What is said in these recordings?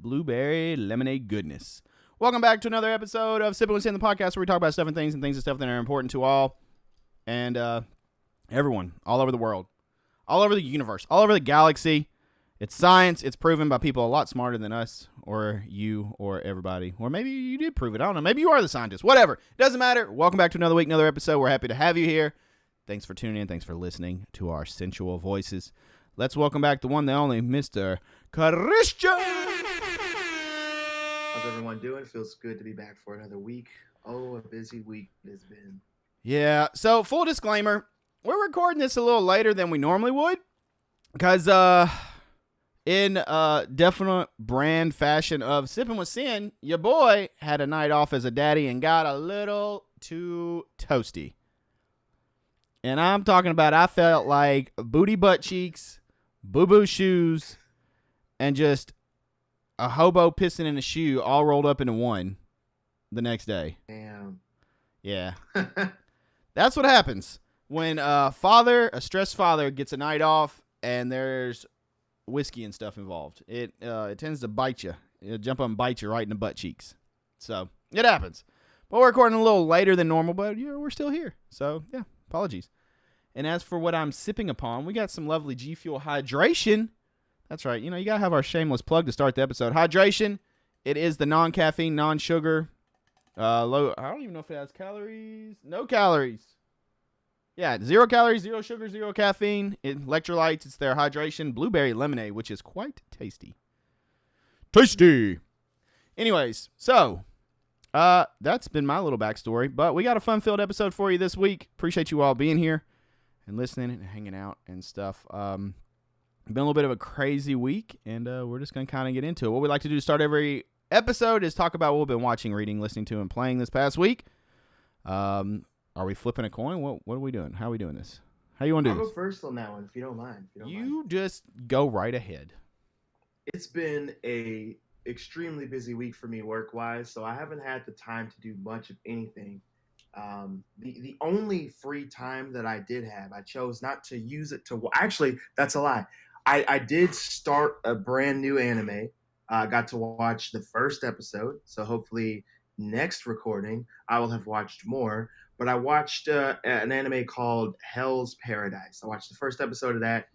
blueberry lemonade goodness. Welcome back to another episode of Sippin With Sin, the podcast where we talk about stuff and things and stuff that are important to all and everyone all over the world, all over the universe, all over the galaxy. It's science. It's proven by people a lot smarter than us or you or everybody. Or maybe you did prove it. I don't know. Maybe you are the scientist. Whatever. It doesn't matter. Welcome back to another week, another episode. We're happy to have you here. Thanks for tuning in. Thanks for listening to our sensual voices. Let's welcome back the one, the only, Mr. Christian. How's everyone doing? Feels good to be back for another week. Oh, a busy week it has been. Yeah. So, full disclaimer, we're recording this a little later than we normally would because in definite brand fashion of Sippin With Sin, your boy had a night off as a daddy and got a little too toasty. And I'm talking about I felt like booty butt cheeks, boo-boo shoes, and just a hobo pissing in a shoe all rolled up into one the next day. Damn. Yeah. That's what happens when a stressed father gets a night off and there's whiskey and stuff involved. It tends to bite you. It'll jump up and bite you right in the butt cheeks. So it happens. But we're recording a little later than normal, but we're still here. So yeah, apologies. And as for what I'm sipping upon, we got some lovely GFUEL hydration. That's right. You got to have our shameless plug to start the episode. Hydration. It is the non-caffeine, non-sugar, low. I don't even know if it has calories. No calories. Yeah, 0 calories, 0 sugar, 0 caffeine. Electrolytes. It's their hydration blueberry lemonade, which is quite tasty. Tasty. Anyways, so that's been my little backstory. But we got a fun-filled episode for you this week. Appreciate you all being here and listening and hanging out and stuff. Been a little bit of a crazy week, and we're just going to kind of get into it. What we like to do to start every episode is talk about what we've been watching, reading, listening to, and playing this past week. Are we flipping a coin? What are we doing? How are we doing this? How you want to do this? I'll go first on that one, if you don't mind. You just go right ahead. It's been a extremely busy week for me work-wise, so I haven't had the time to do much of anything. The only free time that I did have, I chose not to use it to. Actually, that's a lie. I did start a brand new anime. I got to watch the first episode, so hopefully next recording I will have watched more. But I watched an anime called Hell's Paradise. I watched the first episode of that.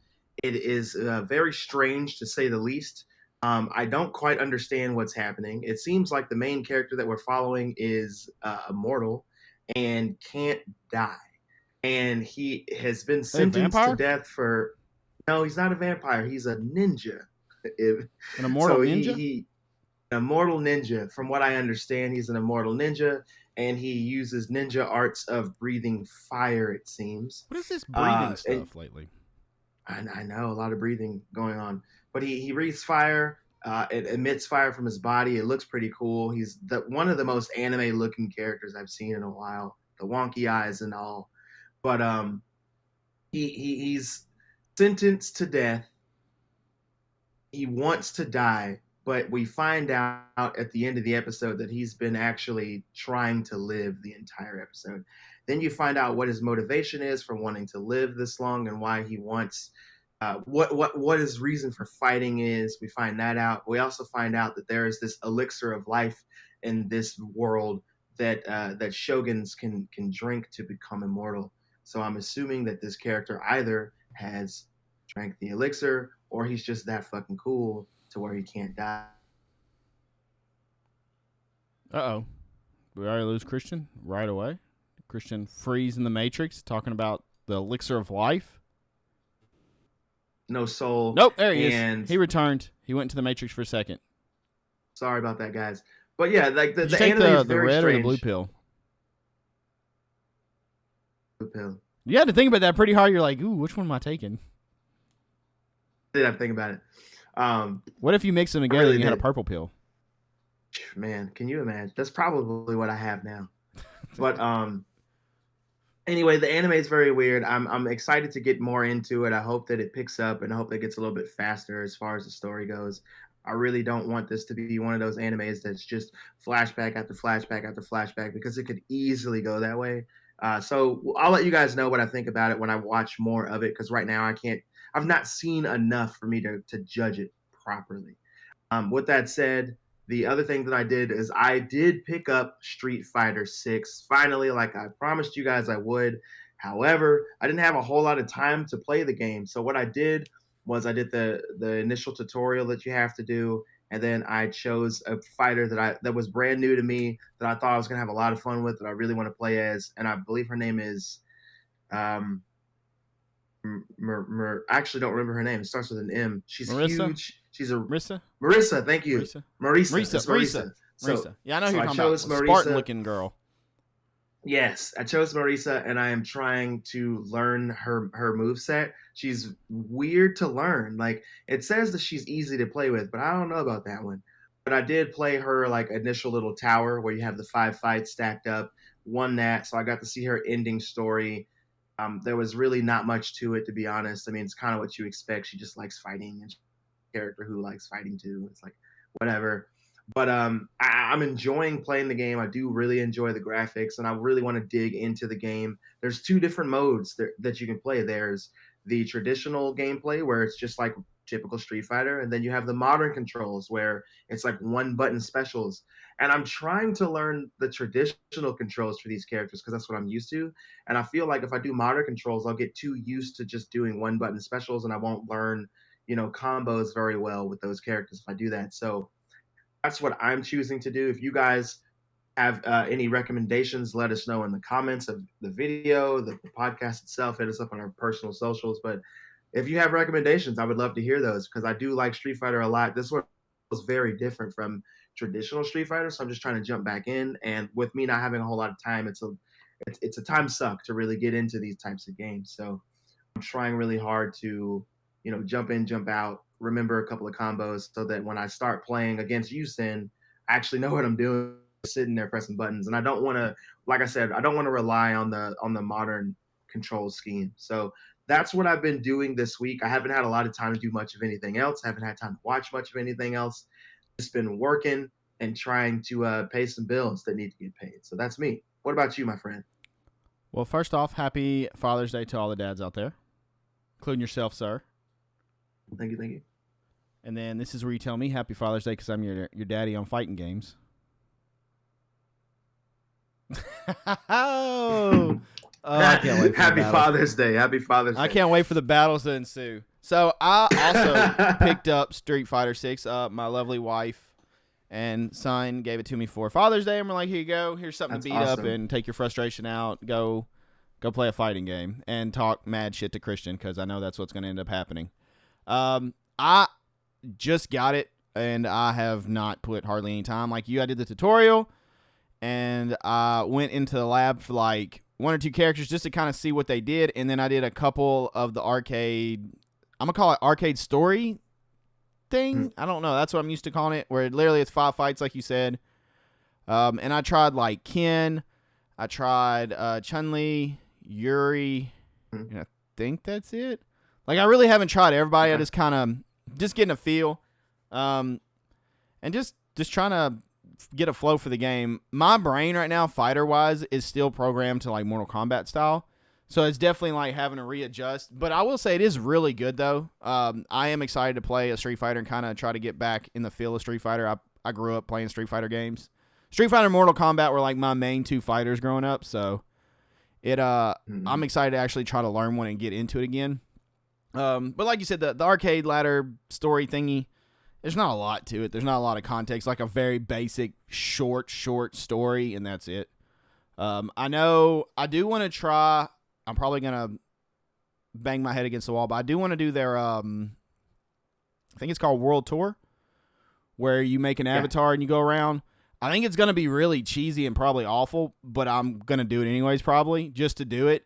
It is very strange, to say the least. I don't quite understand what's happening. It seems like the main character that we're following is immortal and can't die. And he has been sentenced to death for... No, he's not a vampire. He's a ninja. An immortal ninja? An immortal ninja. From what I understand, he's an immortal ninja, and he uses ninja arts of breathing fire, it seems. What is this breathing stuff lately? I know, a lot of breathing going on. But he breathes fire. It emits fire from his body. It looks pretty cool. He's one of the most anime-looking characters I've seen in a while. The wonky eyes and all. But he's sentenced to death. He wants to die, but we find out at the end of the episode that he's been actually trying to live the entire episode. Then you find out what his motivation is for wanting to live this long and why he wants... what his reason for fighting is. We find that out. We also find out that there is this elixir of life in this world that shoguns can drink to become immortal. So I'm assuming that this character either has drank the elixir or he's just that fucking cool to where he can't die. Uh-oh. We already lose Christian right away. Christian freeze in the Matrix talking about the elixir of life. No soul. Nope, there he is. He returned. He went into the Matrix for a second. Sorry about that, guys. But yeah, like the take anime is the very red strange. or the blue pill? Blue pill. You had to think about that pretty hard. You're like, ooh, which one am I taking? I did have to think about it. What if you mix them together and you had a purple pill? Man, can you imagine? That's probably what I have now. But anyway, the anime is very weird. I'm excited to get more into it. I hope that it picks up, and I hope that it gets a little bit faster as far as the story goes. I really don't want this to be one of those animes that's just flashback after flashback after flashback, because it could easily go that way. So I'll let you guys know what I think about it when I watch more of it, because right now I've not seen enough for me to judge it properly. With that said, the other thing that I did is I did pick up Street Fighter 6 finally, like I promised you guys I would. However, I didn't have a whole lot of time to play the game. So what I did was I did the initial tutorial that you have to do, and then I chose a fighter that was brand new to me that I thought I was gonna have a lot of fun with that I really want to play as, and I believe her name is um I actually don't remember her name. It starts with an M. She's Marissa? huge. She's a Marissa? Marissa. Thank you, Marissa? Marisa. Marissa. It's Marissa. Marisa. So, Marissa. Yeah, I know who so you're I talking about. chose A Spartan Marisa. looking girl. Yes, I chose Marisa, and I am trying to learn her move set. She's weird to learn. Like it says that she's easy to play with, but I don't know about that one. But I did play her like initial little tower where you have the 5 fights stacked up. Won that, so I got to see her ending story. There was really not much to it, to be honest. I mean, it's kind of what you expect. She just likes fighting, and she's a character who likes fighting too. It's like whatever. But I'm enjoying playing the game. I do really enjoy the graphics, and I really want to dig into the game. There's 2 different modes that you can play. There's the traditional gameplay where it's just like typical Street Fighter, and then you have the modern controls where it's like one button specials. And I'm trying to learn the traditional controls for these characters because that's what I'm used to. And I feel like if I do modern controls, I'll get too used to just doing one button specials, and I won't learn, combos very well with those characters if I do that. So that's what I'm choosing to do. If you guys have any recommendations, let us know in the comments of the video, the podcast itself. Hit us up on our personal socials. But if you have recommendations, I would love to hear those because I do like Street Fighter a lot. This one was very different from traditional Street Fighter, so I'm just trying to jump back in. And with me not having a whole lot of time, it's a time suck to really get into these types of games. So I'm trying really hard to, jump in, jump out, remember a couple of combos so that when I start playing against you, Sin, I actually know what I'm doing, sitting there pressing buttons. And I don't want to, like I said, I don't want to rely on the modern control scheme. So that's what I've been doing this week. I haven't had a lot of time to do much of anything else. I haven't had time to watch much of anything else. Just been working and trying to pay some bills that need to get paid. So that's me. What about you, my friend? Well, first off, happy Father's Day to all the dads out there, including yourself, sir. Thank you, thank you. And then this is where you tell me Happy Father's Day because I'm your daddy on fighting games. Oh, I can't wait for Happy Father's Day. Happy Father's Day. I can't wait for the battles to ensue. So I also picked up Street Fighter 6. My lovely wife and son gave it to me for Father's Day, and we're like, here you go. Here's something to beat up and take your frustration out. Go play a fighting game and talk mad shit to Christian because I know that's what's going to end up happening. I just got it, and I have not put hardly any time. Like you, I did the tutorial, and I went into the lab for like 1 or 2 characters just to kind of see what they did, and then I did a couple of the arcade, I'm going to call it arcade story thing. I don't know. That's what I'm used to calling it, where literally it's 5 fights, like you said. And I tried like Ken, I tried Chun-Li, Yuri, and I think that's it. Like I really haven't tried everybody. I just kind of just getting a feel, and just trying to get a flow for the game. My brain right now, fighter wise, is still programmed to like Mortal Kombat style, so it's definitely like having to readjust. But I will say it is really good though. I am excited to play a Street Fighter and kind of try to get back in the feel of Street Fighter. I grew up playing Street Fighter games. Street Fighter and Mortal Kombat were like my main 2 fighters growing up, so I'm excited to actually try to learn one and get into it again. But like you said, the arcade ladder story thingy, there's not a lot to it. There's not a lot of context, like a very basic short story, and that's it. I know I do want to try, I'm probably going to bang my head against the wall, but I do want to do their, I think it's called World Tour, where you make an avatar and you go around. I think it's going to be really cheesy and probably awful, but I'm going to do it anyways probably, just to do it.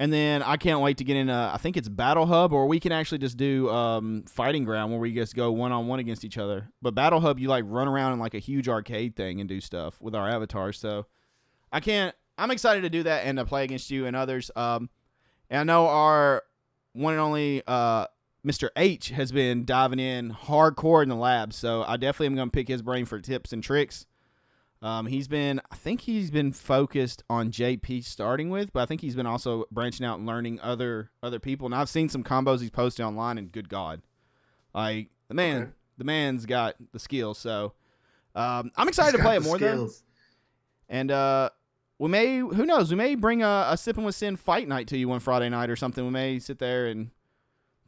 And then I can't wait to get in I think it's Battle Hub, or we can actually just do Fighting Ground where we just go one-on-one against each other. But Battle Hub, you like run around in like a huge arcade thing and do stuff with our avatars. So I'm excited to do that and to play against you and others. And I know our one and only Mr. H has been diving in hardcore in the lab. So I definitely am going to pick his brain for tips and tricks. I think he's been focused on JP starting with, but I think he's been also branching out and learning other people. And I've seen some combos he's posted online, and good God, like the man the man's got the skills. So I'm excited to play it more skills. Though. And who knows? We may bring a Sippin With Sin fight night to you one Friday night or something. We may sit there and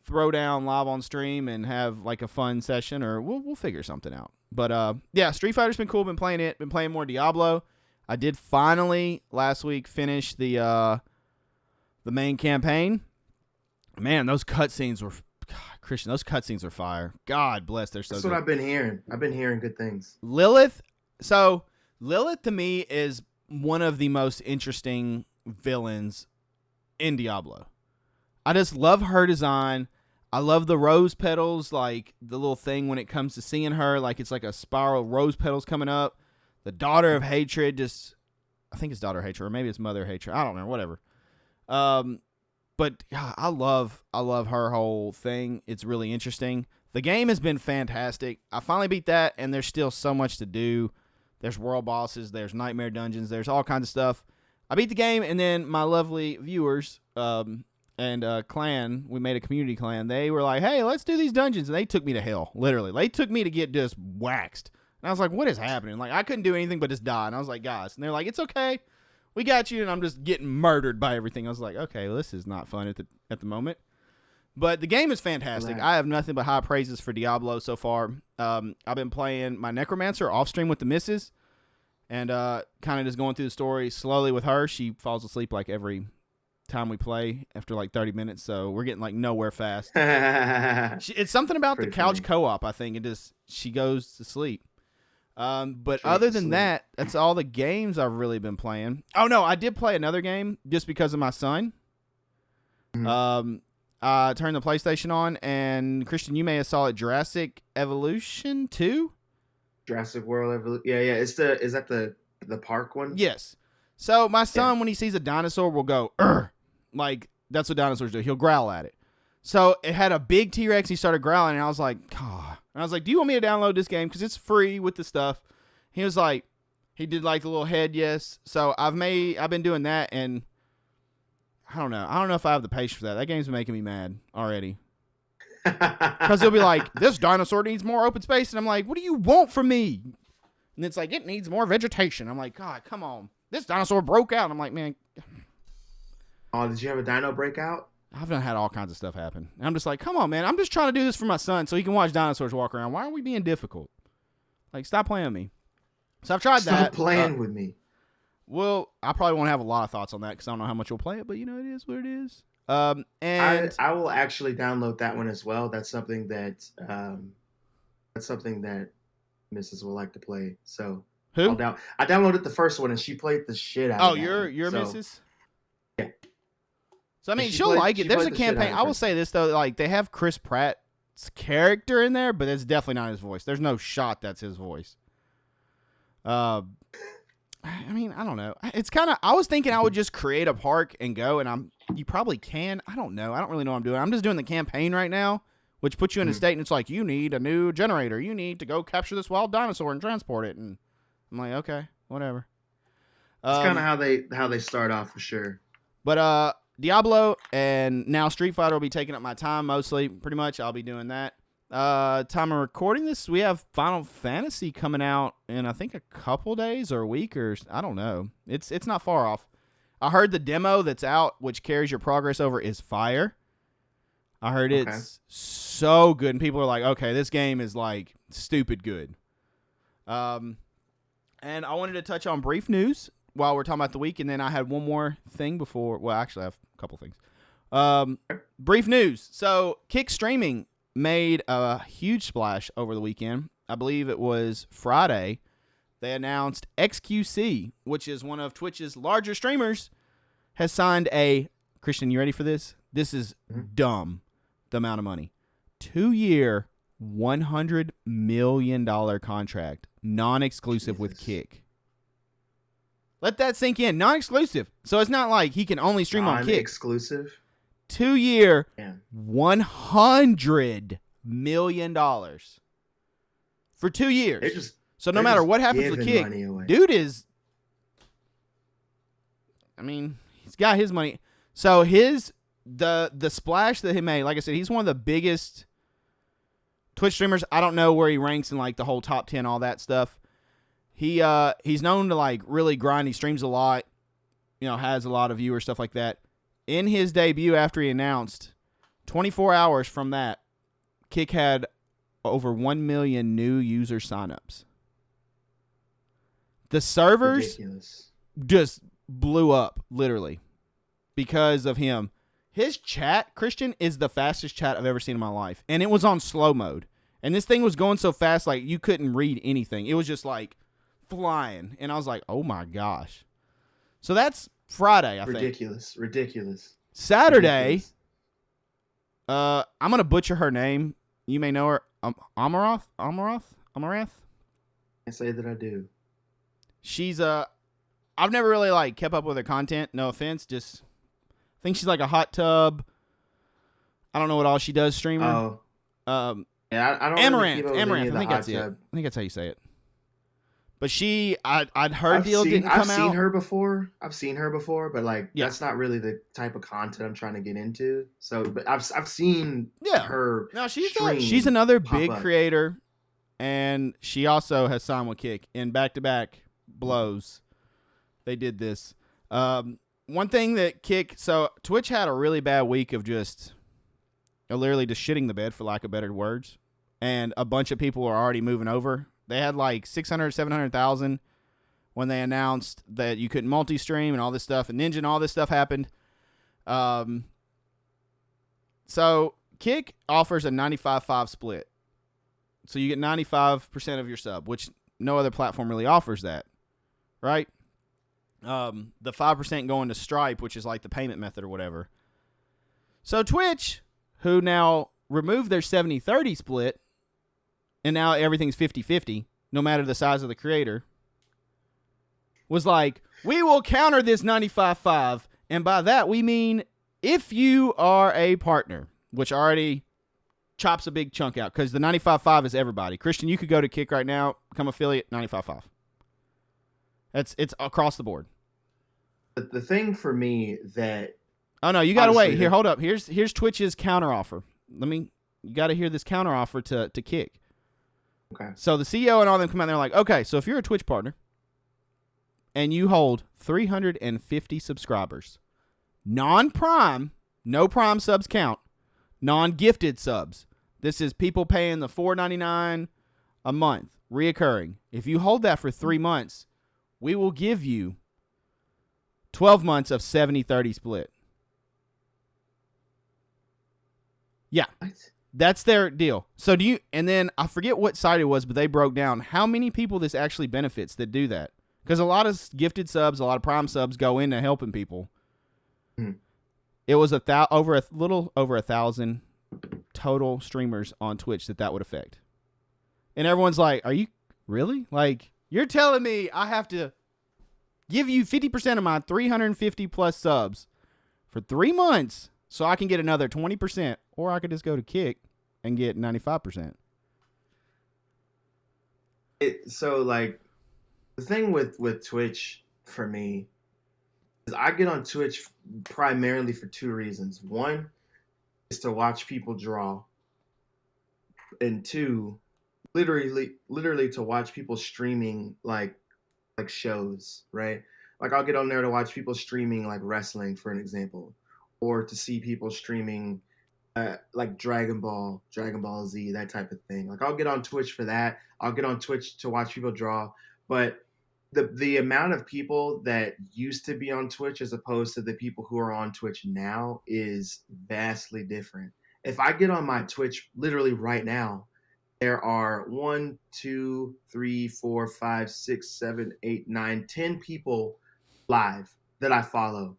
throw down live on stream and have like a fun session, or we'll figure something out. But yeah, Street Fighter's been cool. Been playing it. Been playing more Diablo. I did finally last week finish the main campaign. Man, those cutscenes were Christian. Those cutscenes are fire. God bless. They're so. That's good. What I've been hearing. I've been hearing good things. Lilith. So Lilith to me is one of the most interesting villains in Diablo. I just love her design. I love the rose petals, like the little thing when it comes to seeing her, like it's like a spiral rose petals coming up. The daughter of hatred, I think it's daughter of hatred, or maybe it's mother of hatred. I don't know, whatever. But yeah, I love her whole thing. It's really interesting. The game has been fantastic. I finally beat that, and there's still so much to do. There's world bosses, there's nightmare dungeons, there's all kinds of stuff. I beat the game, and then my lovely viewers and clan, we made a community clan. They were like, hey, let's do these dungeons, and they took me to hell, literally. They took me to get just waxed. And I was like, what is happening? Like, I couldn't do anything but just die. And I was like, guys. And they're like, it's okay. We got you. And I'm just getting murdered by everything. I was like, okay, well, this is not fun at the moment. But the game is fantastic. Right. I have nothing but high praises for Diablo so far. I've been playing my Necromancer off stream with the missus. And kind of just going through the story slowly with her. She falls asleep like every time we play after like 30 minutes. So we're getting like nowhere fast. It's something about the couch co-op, I think. She goes to sleep. But other than that, that's all the games I've really been playing. Oh no, I did play another game just because of my son. Mm-hmm. I turned the PlayStation on, and Christian, you may have saw it, Jurassic Evolution 2? Jurassic World Evolution. Yeah. Is that the park one? Yes. So my son, when he sees a dinosaur, will go, "Urgh." Like, that's what dinosaurs do. He'll growl at it. So it had a big T-Rex. He started growling, and I was like, God. And I was like, do you want me to download this game? Because it's free with the stuff. He was like, he did like the little head yes. So I've been doing that, and I don't know. I don't know if I have the patience for that. That game's making me mad already. Because he'll be like, this dinosaur needs more open space. And I'm like, what do you want from me? And it's like, it needs more vegetation. I'm like, God, come on. This dinosaur broke out. And I'm like, man. Oh, did you have a dino breakout? I've done had all kinds of stuff happen. And I'm just like, come on, man. I'm just trying to do this for my son so he can watch dinosaurs walk around. Why are we being difficult? Like, stop playing with me. So I've tried that. Stop playing with me. Well, I probably won't have a lot of thoughts on that because I don't know how much you'll play it, but you know, it is what it is. And I will actually download that one as well. That's something that Mrs. will like to play. So who? I downloaded the first one and she played the shit out of it. Oh, your Mrs.? Yeah. So I mean, she'll like it. There's a campaign. I will say this though, like they have Chris Pratt's character in there, but it's definitely not his voice. There's no shot that's his voice. I mean, I don't know. It's kind of. I was thinking I would just create a park and go, and you probably can. I don't know. I don't really know what I'm doing. I'm just doing the campaign right now, which puts you in a state, and it's like you need a new generator. You need to go capture this wild dinosaur and transport it. And I'm like, okay, whatever. It's kind of how they start off for sure. But Diablo and now Street Fighter will be taking up my time mostly. Pretty much, I'll be doing that. Time of recording this, we have Final Fantasy coming out in I think a couple days or a week or I don't know. It's not far off. I heard the demo that's out, which carries your progress over, is fire. I heard it's so good, and people are like, "Okay, this game is like stupid good." And I wanted to touch on brief news while we're talking about the week, and then I had one more thing before. Well, actually, I have a couple things. Brief news. So, Kick Streaming made a huge splash over the weekend. I believe it was Friday. They announced XQC, which is one of Twitch's larger streamers, has signed a... Christian, you ready for this? This is dumb, the amount of money. 2-year, $100 million contract, non-exclusive with Kick. Let that sink in. Non-exclusive. So it's not like he can only stream on Kick. Non-exclusive? 2-year, $100 million for 2 years. So no matter what happens with Kick, dude is, I mean, he's got his money. So the splash that he made, like I said, he's one of the biggest Twitch streamers, I don't know where he ranks in like the whole top 10, all that stuff. He's known to like really grind. He streams a lot, has a lot of viewers, stuff like that. In his debut, after he announced, 24 hours from that, Kick had over 1 million new user signups. The servers just blew up, literally, because of him. His chat, Christian, is the fastest chat I've ever seen in my life. And it was on slow mode. And this thing was going so fast, like, you couldn't read anything. It was just, like, flying. And I was like, oh, my gosh. So that's Friday, I think. Ridiculous. Saturday, I'm going to butcher her name. You may know her. Amarath? I say that I do. She's, I've never really, like, kept up with her content. No offense. Just, I think she's like a hot tub. I don't know what all she does, streamer. Oh. Yeah, I don't Amaranth. Really Amaranth. I think that's it. I think that's how you say it. But I'd heard deal didn't come out. I've seen her before, but like that's not really the type of content I'm trying to get into. So, but I've seen her. No, she's another big creator, and she also has signed with Kick in back-to-back blows. They did this. One thing that Kick, so Twitch had a really bad week of just literally just shitting the bed, for lack of better words, and a bunch of people are already moving over. They had like 600, 700,000 when they announced that you couldn't multi-stream and all this stuff, and Ninja and all this stuff happened. So Kick offers a 95-5 split. So you get 95% of your sub, which no other platform really offers that, right? The 5% going to Stripe, which is like the payment method or whatever. So Twitch, who now removed their 70-30 split, and now everything's 50-50, no matter the size of the creator, was like, we will counter this 95-5. And by that, we mean if you are a partner, which already chops a big chunk out, because the 95-5 is everybody. Christian, you could go to Kick right now, become affiliate, 95-5. It's across the board. The thing for me that... Oh, no, you got to wait. Here, hold up. Here's Twitch's counteroffer. You got to hear this counteroffer to Kick. Okay. So the CEO and all them come out and they're like, okay, so if you're a Twitch partner and you hold 350 subscribers, non-Prime, no Prime subs count, non-gifted subs. This is people paying the $4.99 a month, reoccurring. If you hold that for 3 months, we will give you 12 months of 70-30 split. Yeah. What? That's their deal. So and then I forget what site it was, but they broke down how many people this actually benefits that do that. Because a lot of gifted subs, a lot of Prime subs go into helping people. Mm. It was a little over 1,000 total streamers on Twitch that would affect. And everyone's like, are you really? Like, you're telling me I have to give you 50% of my 350 plus subs for 3 months so I can get another 20%, or I could just go to Kick and get 95%. So, like, the thing with Twitch for me is I get on Twitch primarily for 2 reasons. One is to watch people draw, and 2, literally to watch people streaming like shows, right? Like, I'll get on there to watch people streaming like wrestling, for an example, or to see people streaming like Dragon Ball Z, that type of thing. Like, I'll get on Twitch for that. I'll get on Twitch to watch people draw. But the amount of people that used to be on Twitch as opposed to the people who are on Twitch now is vastly different. If I get on my Twitch literally right now, there are 1, 2, 3, 4, 5, 6, 7, 8, 9, 10 people live that I follow.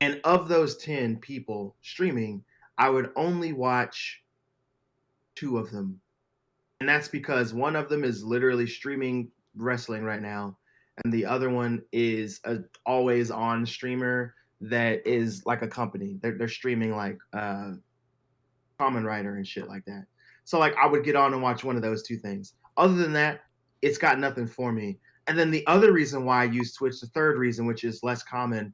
And of those 10 people streaming, I would only watch 2 of them. And that's because one of them is literally streaming wrestling right now, and the other one is a always on streamer that is like a company. They're streaming like Common Writer and shit like that. So like I would get on and watch one of those 2 things. Other than that, it's got nothing for me. And then the other reason why I use Twitch, the third reason, which is less common,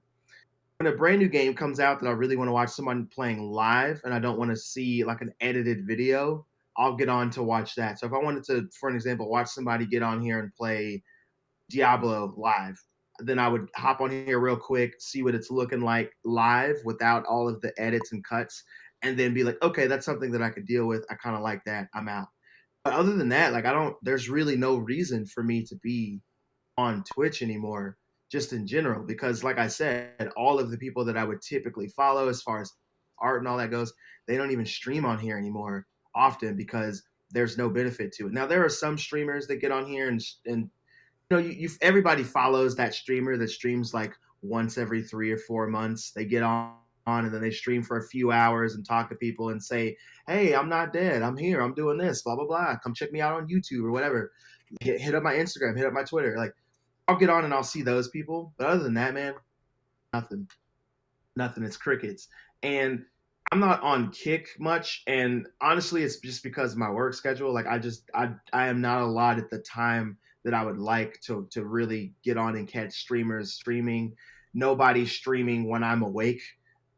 when a brand new game comes out that I really want to watch someone playing live and I don't want to see like an edited video, I'll get on to watch that. So if I wanted to, for an example, watch somebody get on here and play Diablo live, then I would hop on here real quick, see what it's looking like live without all of the edits and cuts, and then be like, okay, that's something that I could deal with. I kind of like that. I'm out. But other than that, like, I don't, there's really no reason for me to be on Twitch anymore, just in general, because like I said, all of the people that I would typically follow as far as art and all that goes, they don't even stream on here anymore often because there's no benefit to it. Now there are some streamers that get on here and you everybody follows that streamer that streams like once every 3 or 4 months. They get on and then they stream for a few hours and talk to people and say, "Hey, I'm not dead. I'm here. I'm doing this. Blah blah blah. Come check me out on YouTube or whatever. Hit up my Instagram. Hit up my Twitter." Like I'll get on and I'll see those people. But other than that, man, nothing. Nothing. It's crickets. And I'm not on Kick much. And honestly, it's just because of my work schedule. Like I am not allotted the time that I would like to really get on and catch streamers streaming. Nobody's streaming when I'm awake.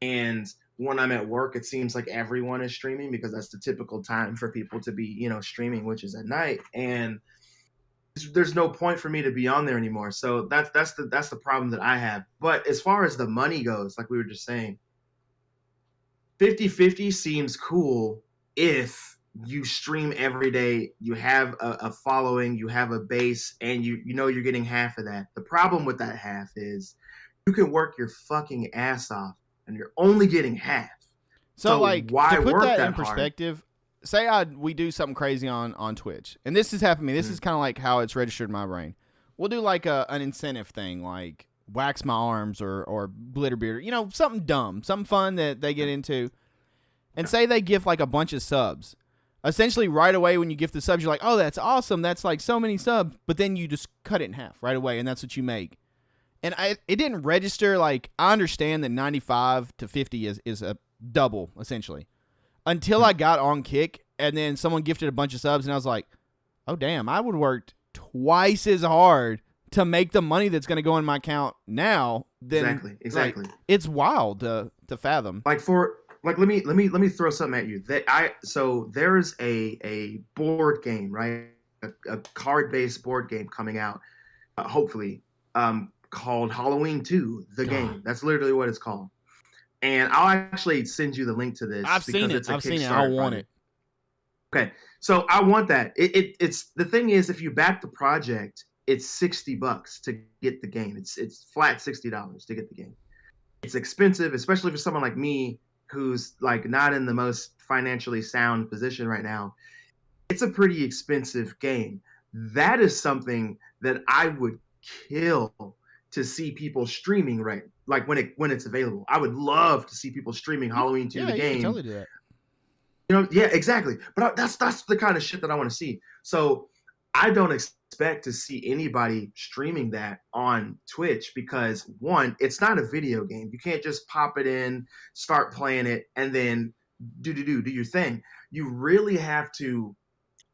And when I'm at work, it seems like everyone is streaming because that's the typical time for people to be, streaming, which is at night. And there's no point for me to be on there anymore. So that's the problem that I have. But as far as the money goes, like we were just saying, 50-50 seems cool if you stream every day, you have a following, you have a base, and you know you're getting half of that. The problem with that half is you can work your fucking ass off and you're only getting half. So like, why to put work that that in perspective, say we do something crazy on Twitch, and this has happened to me. This is kind of like how it's registered in my brain. We'll do like an incentive thing, like wax my arms or glitter beard, something dumb, something fun that they get into. And say they give like a bunch of subs. Essentially, right away when you gift the subs, you're like, oh, that's awesome. That's like so many subs. But then you just cut it in half right away, and that's what you make. And it didn't register. Like, I understand that 95 to 50 is a double, essentially. Until I got on Kick, and then someone gifted a bunch of subs, and I was like, oh, damn, I would work twice as hard to make the money that's going to go in my account now. Than, exactly. Like, it's wild to fathom. Let me throw something at you. So there's a board game, right? A card-based board game coming out, hopefully, called Halloween 2, the game. That's literally what it's called. And I'll actually send you the link to this. I've seen it. I want it. Okay, so I want that. It's the thing is, if you back the project, it's $60 to get the game. It's flat $60 to get the game. It's expensive, especially for someone like me who's like not in the most financially sound position right now. It's a pretty expensive game. That is something that I would kill to see people streaming, right? Like when it's available. I would love to see people streaming Halloween 2 the game. Yeah, totally do that. Yeah, exactly. But that's the kind of shit that I want to see. So I don't expect to see anybody streaming that on Twitch because, one, it's not a video game. You can't just pop it in, start playing it, and then do your thing. You really have to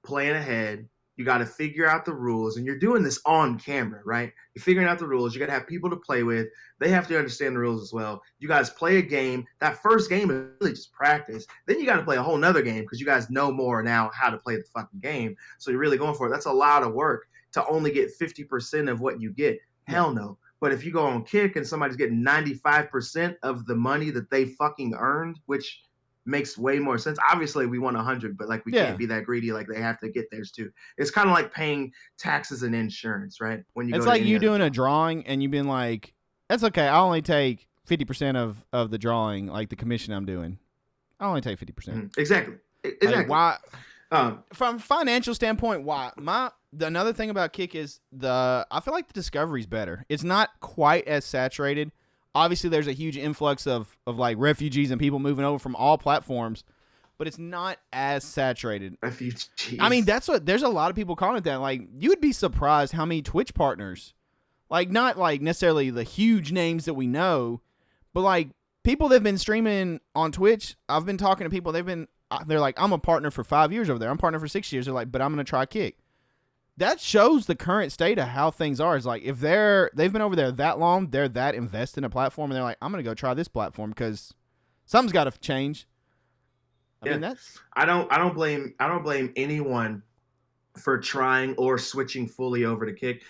plan ahead. You got to figure out the rules, and you're doing this on camera, right? You're figuring out the rules. You got to have people to play with. They have to understand the rules as well. You guys play a game. That first game is really just practice. Then you got to play a whole nother game because you guys know more now how to play the fucking game. So you're really going for it. That's a lot of work to only get 50% of what you get. Hell no. But if you go on Kick and somebody's getting 95% of the money that they fucking earned, which makes way more sense. Obviously, we want 100, but like we can't be that greedy. Like they have to get theirs too. It's kind of like paying taxes and insurance, right? When it's like you doing a drawing and you've been like, "That's okay. I'll only take 50% of the drawing, like the commission I'm doing. I'll only take 50%." Mm-hmm. Exactly. Like, why? From a financial standpoint, why? Another thing about Kick is I feel like the discovery's better. It's not quite as saturated. Obviously, there's a huge influx of like refugees and people moving over from all platforms, but it's not as saturated. Refugees. I mean, there's a lot of people calling it that. Like, you would be surprised how many Twitch partners, like not like necessarily the huge names that we know, but like people that've been streaming on Twitch. I've been talking to people. They're like, I'm a partner for 5 years over there. I'm a partner for 6 years. They're like, but I'm gonna try Kick. That shows the current state of how things are. Is like if they've been over there that long, they're that invested in a platform, and they're like, I'm gonna go try this platform because something's got to change. I Yeah. mean, that's I don't blame anyone for trying or switching fully over to Kick.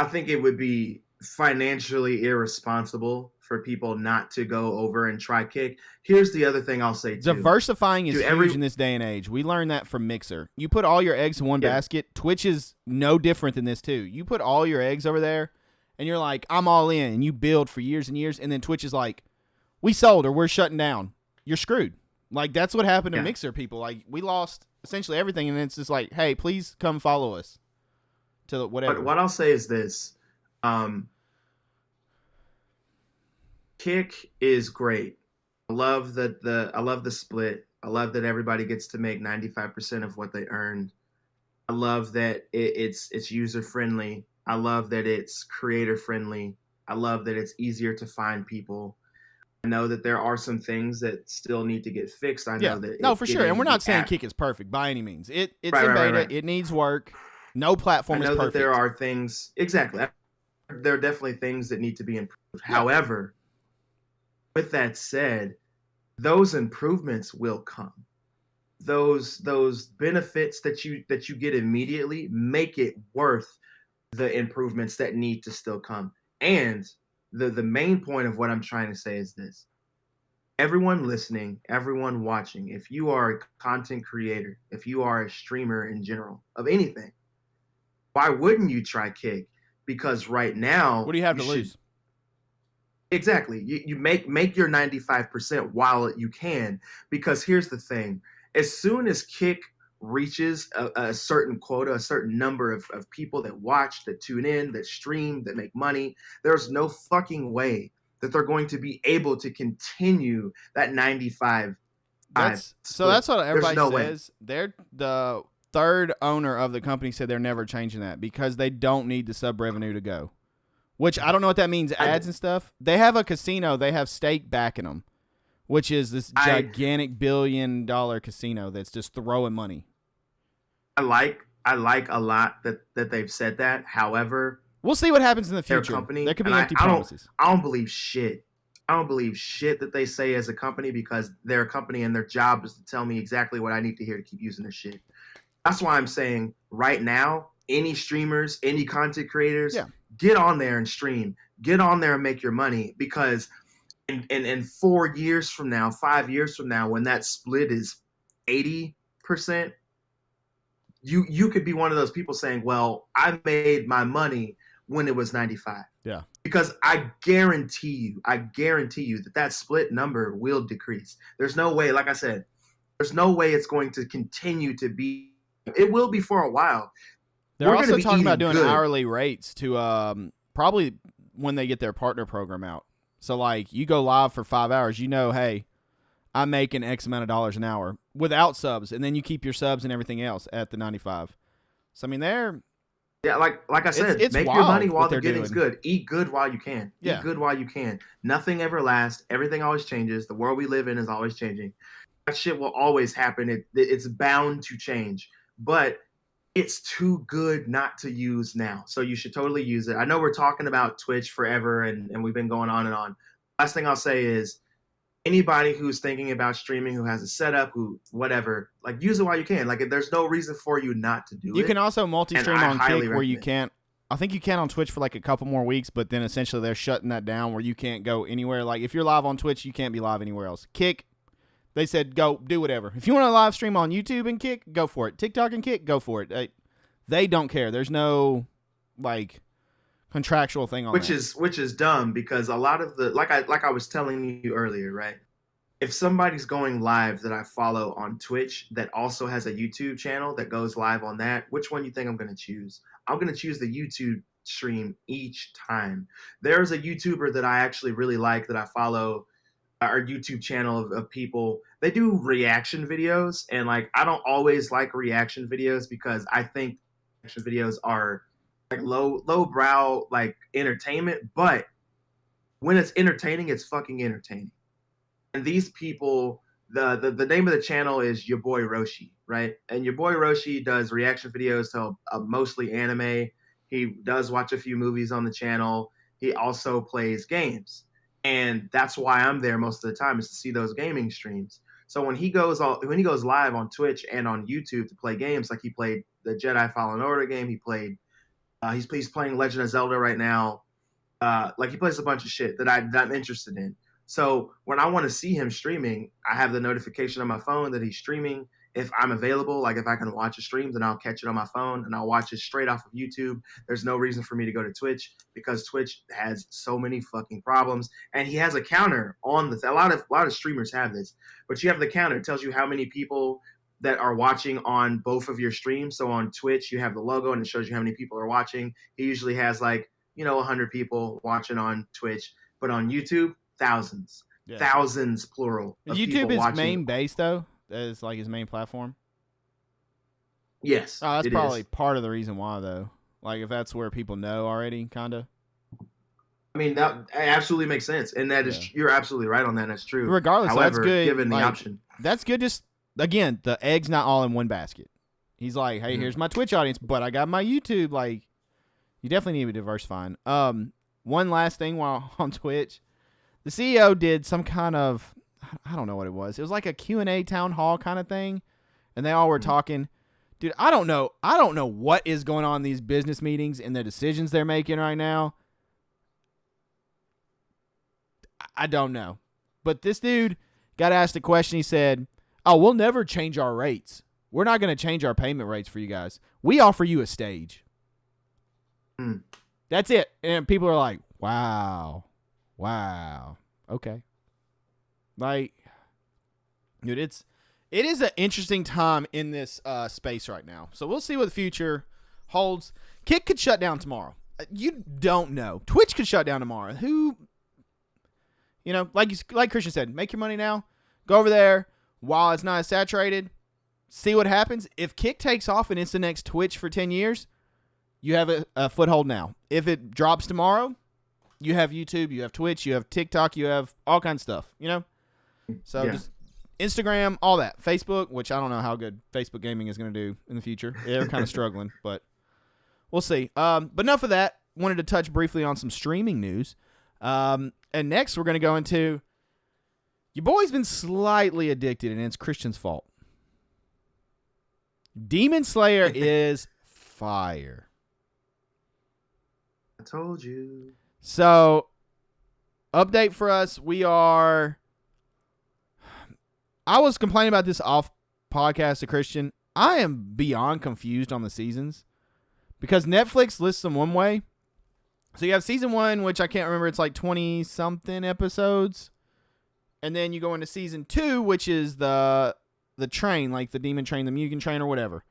I think it would be financially irresponsible for people not to go over and try Kick. Here's the other thing I'll say too. diversifying is To huge every in this day and age. We learned that from Mixer. You put all your eggs in one Yeah. basket. Twitch is no different than this too. You put all your eggs over there, and you're like, I'm all in, and you build for years and years, and then Twitch is like, we sold or we're shutting down. You're screwed. Like that's what happened to Yeah. Mixer people. Like we lost essentially everything, and it's just like, hey, please come follow us to whatever. But what I'll say is this. Um, Kick is great. I love the split. I love that everybody gets to make 95% of what they earned. I love that it's user friendly. I love that it's creator friendly. I love that it's easier to find people. I know that there are some things that still need to get fixed. I Yeah, know that no, for sure. And getting we're not the saying app Kick is perfect by any means. It's right, in right, right, beta. right. It needs work. No I platform is know that there perfect. are things exactly. There are definitely things that need to be improved. Yeah. However, with that said, those improvements will come. Those benefits that you get immediately make it worth the improvements that need to still come. And the main point of what I'm trying to say is this. Everyone listening, everyone watching, if you are a content creator, if you are a streamer in general of anything, why wouldn't you try Kick? Because right What now do you have you to should lose? exactly. You make your 95% while you can. Because here's the thing. As soon as Kick reaches a certain quota, a certain number of people that watch, that tune in, that stream, that make money, there's no fucking way that they're going to be able to continue that 95 That's split. what There's everybody no way. says. They're the third owner of the company said they're never changing that because they don't need the sub revenue to go. Which I don't know what that means, I ads and stuff. They have a casino, they have stake backing them, which is this I gigantic $1 billion casino that's just throwing money. I like a lot that they've said that. However, We'll see what happens in the their future. There company, could and be empty I don't promises. I don't believe shit. I don't believe shit that they say as a company because they're a company and their job is to tell me exactly what I need to hear to keep using their shit. That's why I'm saying right now, any streamers, any content creators, Yeah. get on there and stream. Get on there and make your money because in 4 years from now, 5 years from now, when that split is 80%, you could be one of those people saying, well, I made my money when it was 95. Yeah. Because I guarantee you that split number will decrease. There's no way, like I said, there's no way it's going to continue to be. It will be for a while. They're We're going to also be talking about eating doing good. hourly rates to probably when they get their partner program out. So like you go live for 5 hours, you know, hey, I'm making X amount of dollars an hour without subs, and then you keep your subs and everything else at the 95. So I mean, Yeah, like I said, it's make your money wild while what the they're getting's doing. good. Eat good while you can. Eat Yeah, good while you can. Nothing ever lasts. Everything always changes. The world we live in is always changing. That shit will always happen. It's bound to change. But it's too good not to use now. So you should totally use it. I know we're talking about Twitch forever and we've been going on and on. Last thing I'll say is anybody who's thinking about streaming, who has a setup, who whatever, like use it while you can. Like there's no reason for you not to do you can it. also And multi-stream I on highly Kick where you recommend it. can't. I think you can on Twitch for like a couple more weeks, but then essentially they're shutting that down where you can't go anywhere. Like if you're live on Twitch, you can't be live anywhere else. Kick, they said go do whatever. If you want to live stream on YouTube and Kick, go for it. TikTok and Kick, go for it. They don't care. There's no like contractual thing on which that. is dumb because a lot of the like I was telling you earlier, right? If somebody's going live that I follow on Twitch that also has a YouTube channel that goes live on that, which one do you think I'm going to choose? I'm going to choose the YouTube stream each time. There's a YouTuber that I actually really like that I follow, our YouTube channel of people. They do reaction videos, and like I don't always like reaction videos because I think reaction videos are like low brow like entertainment, but when it's entertaining, it's fucking entertaining. And these people, the name of the channel is your boy Roshi, right? And your boy Roshi does reaction videos to mostly anime. He does watch a few movies on the channel. He also plays games, and that's why I'm there most of the time is to see those gaming streams. So when he goes live on Twitch and on YouTube to play games, like he played the Jedi Fallen Order game, he played he's playing Legend of Zelda right now. Like he plays a bunch of shit that I'm interested in. So when I want to see him streaming, I have the notification on my phone that he's streaming. If I'm available, like if I can watch a stream, then I'll catch it on my phone and I'll watch it straight off of YouTube. There's no reason for me to go to Twitch because Twitch has so many fucking problems. And he has a counter on a lot of streamers have this, but you have the counter. It tells you how many people that are watching on both of your streams. So on Twitch, you have the logo and it shows you how many people are watching. He usually has like 100 people watching on Twitch, but on YouTube, thousands, thousands plural. Is YouTube his main base though? That is like his main platform. Yes. Oh, that's probably part of the reason why though. Like if that's where people know already, kind of. I mean that absolutely makes sense, and that is you're absolutely right on that. That's true. Regardless, however, that's good. Given the option, that's good. Just again, the egg's not all in one basket. He's like, hey, here's my Twitch audience, but I got my YouTube. Like, you definitely need to be diversifying. One last thing while on Twitch, the CEO did some kind of, I don't know what it was. It was like a Q&A town hall kind of thing, and they all were talking. Dude, I don't know what is going on in these business meetings and the decisions they're making right now. I don't know. But this dude got asked a question. He said, oh, we'll never change our rates. We're not going to change our payment rates for you guys. We offer you a stage. That's it. And people are like, wow. Okay. Like, dude, it is an interesting time in this space right now. So we'll see what the future holds. Kick could shut down tomorrow. You don't know. Twitch could shut down tomorrow. Who, like Christian said, make your money now. Go over there while it's not as saturated. See what happens. If Kick takes off and it's the next Twitch for 10 years, you have a foothold now. If it drops tomorrow, you have YouTube, you have Twitch, you have TikTok, you have all kinds of stuff, So just Instagram, all that. Facebook, which I don't know how good Facebook gaming is going to do in the future. They're kind of struggling, but we'll see. But enough of that. Wanted to touch briefly on some streaming news. And next we're going to go into your boy's been slightly addicted, and it's Christian's fault. Demon Slayer is fire. I told you. So, update for us. I was complaining about this off podcast to Christian. I am beyond confused on the seasons because Netflix lists them one way. So you have season 1, which I can't remember. It's like 20-something episodes. And then you go into season 2, which is the train, like the demon train, the Mugen train or whatever.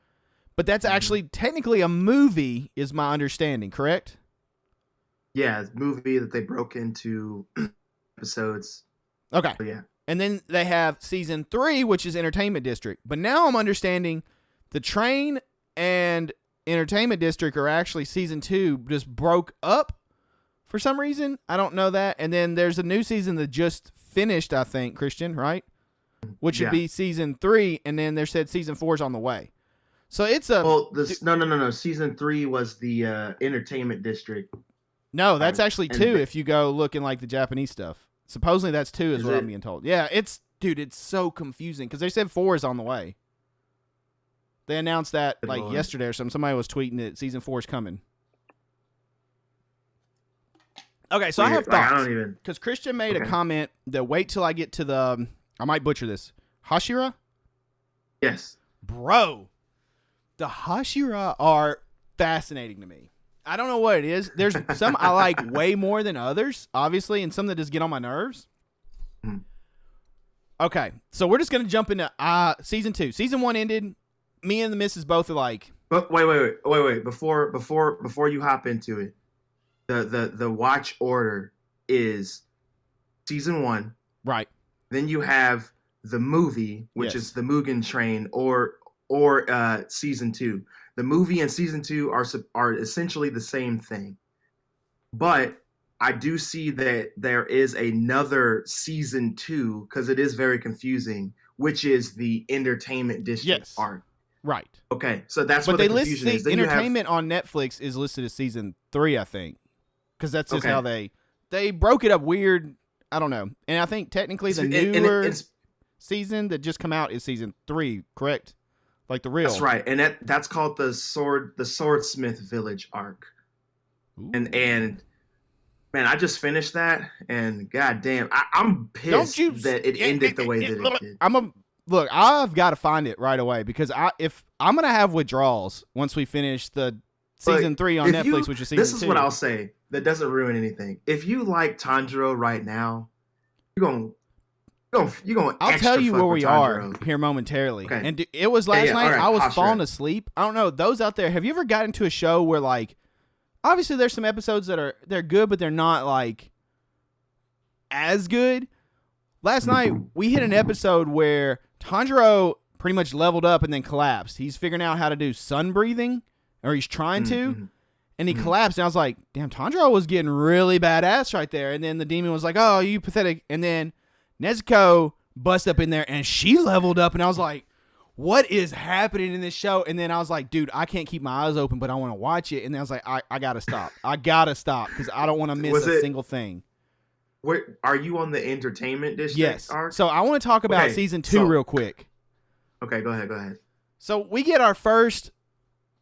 But that's actually technically a movie, is my understanding, correct? Yeah, it's a movie that they broke into episodes. Okay. So, yeah. And then they have season 3, which is Entertainment District. But now I'm understanding the train and Entertainment District are actually season 2 just broke up for some reason. I don't know that. And then there's a new season that just finished, I think, Christian, right? Which would be season 3, and then they said season 4 is on the way. So it's a no. Season 3 was the Entertainment District. No, that's actually 2 if you go look in like the Japanese stuff. Supposedly that's 2 is what I'm being told. Yeah, it's so confusing because they said 4 is on the way. They announced that like yesterday or something. Somebody was tweeting that season 4 is coming. Okay, so I have thoughts. Because Christian made a comment that wait till I get to the, I might butcher this, Hashira? Yes. Bro, the Hashira are fascinating to me. I don't know what it is. There's some I like way more than others, obviously, and some that just get on my nerves. Okay, so we're just going to jump into season 2. Season 1 ended. Me and the missus both are like. But wait. Before you hop into it, the watch order is season 1. Right. Then you have the movie, which is the Mugen Train, or season 2. The movie and season 2 are essentially the same thing. But I do see that there is another season 2 because it is very confusing, which is the Entertainment District arc. Right. Okay, so that's what the confusion is. But they list Entertainment on Netflix is listed as season 3, I think, because that's just how they broke it up weird. I don't know, and I think technically the newer season that just come out is season 3, correct? Like the real. That's right, and that's called the Swordsmith Village arc. Ooh. And man, I just finished that, and goddamn, I'm pissed Don't you that it ended the way that it did. Look, I've got to find it right away because if I'm gonna have withdrawals once we finish the season 3 on Netflix, which is season 2. This is what I'll say that doesn't ruin anything. If you like Tanjiro right now, you're gonna. I'll tell you where we are here momentarily. Okay. And it was last night. Right, I was falling asleep. I don't know. Those out there, have you ever gotten to a show where like, obviously there's some episodes that they're good, but they're not like as good. Last night we hit an episode where Tanjiro pretty much leveled up and then collapsed. He's figuring out how to do sun breathing, or he's trying to, and he collapsed. And I was like, damn, Tanjiro was getting really badass right there. And then the demon was like, oh, you pathetic. And then Nezuko bust up in there and she leveled up, and I was like, what is happening in this show? And then I was like, dude, I can't keep my eyes open, but I want to watch it. And then I was like, I gotta stop. I gotta stop because I don't want to miss a single thing. Where are you on the entertainment district? Yes. Arc? So I want to talk about season 2 real quick. Okay, go ahead. So we get our first.